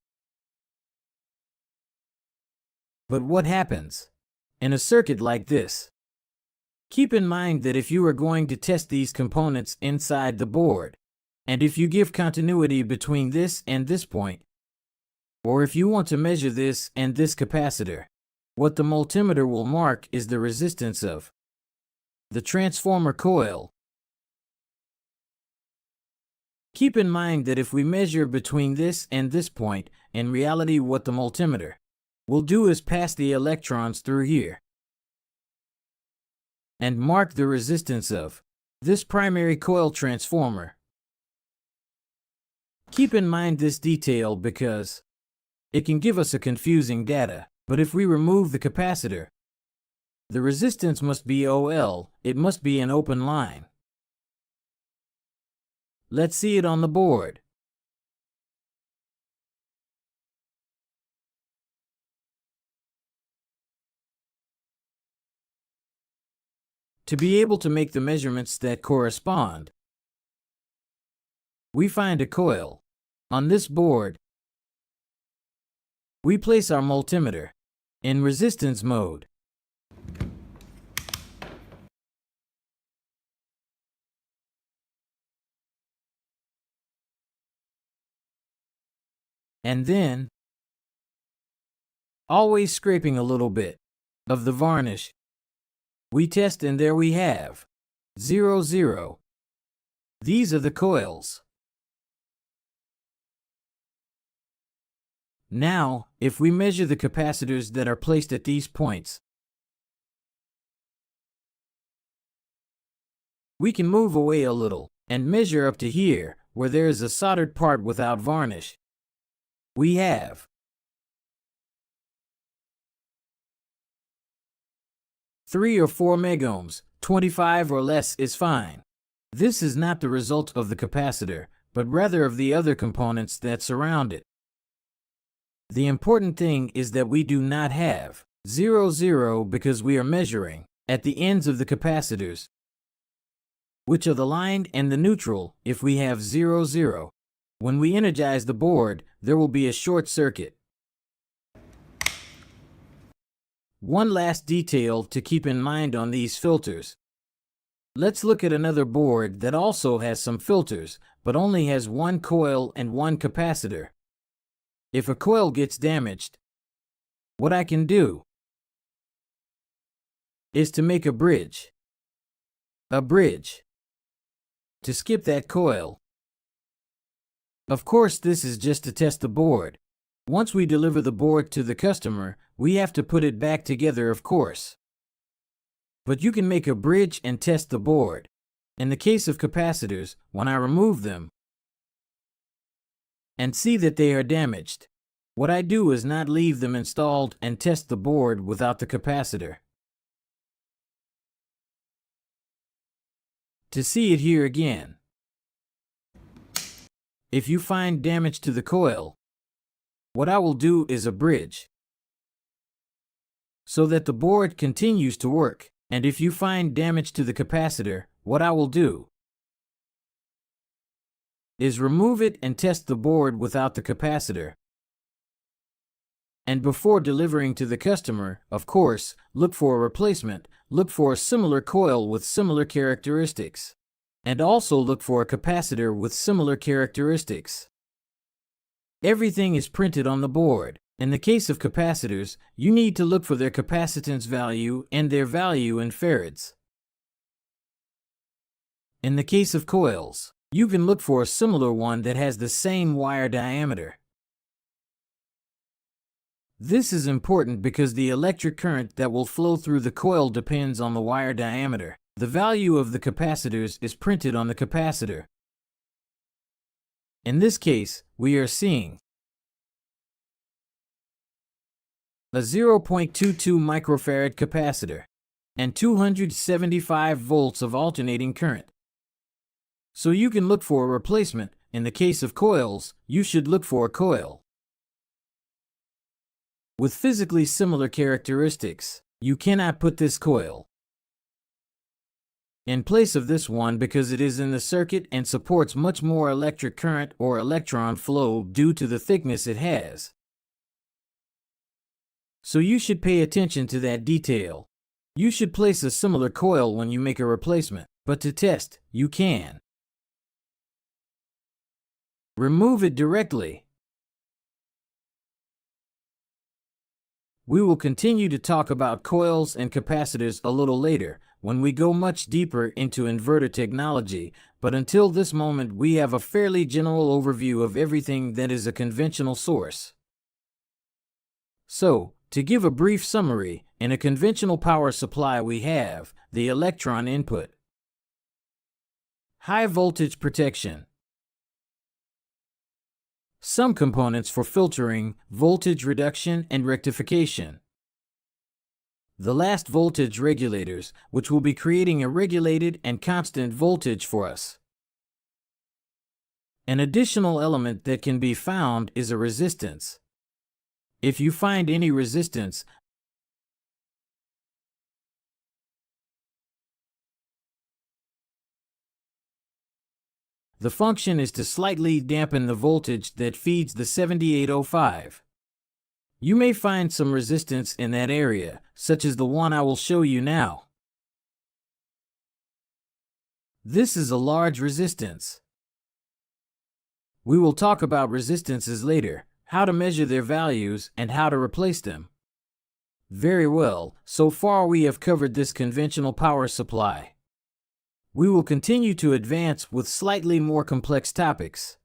But what happens in a circuit like this? Keep in mind that if you are going to test these components inside the board, and if you give continuity between this and this point, or if you want to measure this and this capacitor, what the multimeter will mark is the resistance of the transformer coil. Keep in mind that if we measure between this and this point, in reality what the multimeter will do is pass the electrons through here and mark the resistance of this primary coil transformer. Keep in mind this detail because it can give us a confusing data. But if we remove the capacitor, the resistance must be OL, it must be an open line. Let's see it on the board. To be able to make the measurements that correspond, we find a coil. On this board, we place our multimeter in resistance mode. And then, always scraping a little bit of the varnish, we test, and there we have 0, 0. These are the coils. Now, if we measure the capacitors that are placed at these points, we can move away a little and measure up to here, where there is a soldered part without varnish. We have 3 or 4 megohms, 25 or less is fine. This is not the result of the capacitor, but rather of the other components that surround it. The important thing is that we do not have 0, 0 because we are measuring at the ends of the capacitors, which are the line and the neutral. If we have 0, 0, when we energize the board, there will be a short circuit. One last detail to keep in mind on these filters. Let's look at another board that also has some filters, but only has one coil and one capacitor. If a coil gets damaged, what I can do is to make a bridge. To skip that coil. Of course, this is just to test the board. Once we deliver the board to the customer, we have to put it back together, of course. But you can make a bridge and test the board. In the case of capacitors, when I remove them and see that they are damaged, what I do is not leave them installed and test the board without the capacitor. To see it here again, if you find damage to the coil, what I will do is a bridge so that the board continues to work. And if you find damage to the capacitor, what I will do is remove it and test the board without the capacitor. And before delivering to the customer, of course, look for a replacement, look for a similar coil with similar characteristics, and also look for a capacitor with similar characteristics. Everything is printed on the board. In the case of capacitors, you need to look for their capacitance value and their value in farads. In the case of coils, you can look for a similar one that has the same wire diameter. This is important because the electric current that will flow through the coil depends on the wire diameter. The value of the capacitors is printed on the capacitor. In this case, we are seeing a 0.22 microfarad capacitor and 275 volts of alternating current. So you can look for a replacement. In the case of coils, you should look for a coil with physically similar characteristics. You cannot put this coil in place of this one because it is in the circuit and supports much more electric current or electron flow due to the thickness it has. So you should pay attention to that detail. You should place a similar coil when you make a replacement, but to test, you can remove it directly. We will continue to talk about coils and capacitors a little later when we go much deeper into inverter technology, but until this moment we have a fairly general overview of everything that is a conventional source. So, to give a brief summary, in a conventional power supply we have the electron input, high voltage protection, some components for filtering, voltage reduction and rectification, the last voltage regulators, which will be creating a regulated and constant voltage for us. An additional element that can be found is a resistance. If you find any resistance, the function is to slightly dampen the voltage that feeds the 7805. You may find some resistance in that area, such as the one I will show you now. This is a large resistance. We will talk about resistances later, how to measure their values, and how to replace them. Very well, so far we have covered this conventional power supply. We will continue to advance with slightly more complex topics.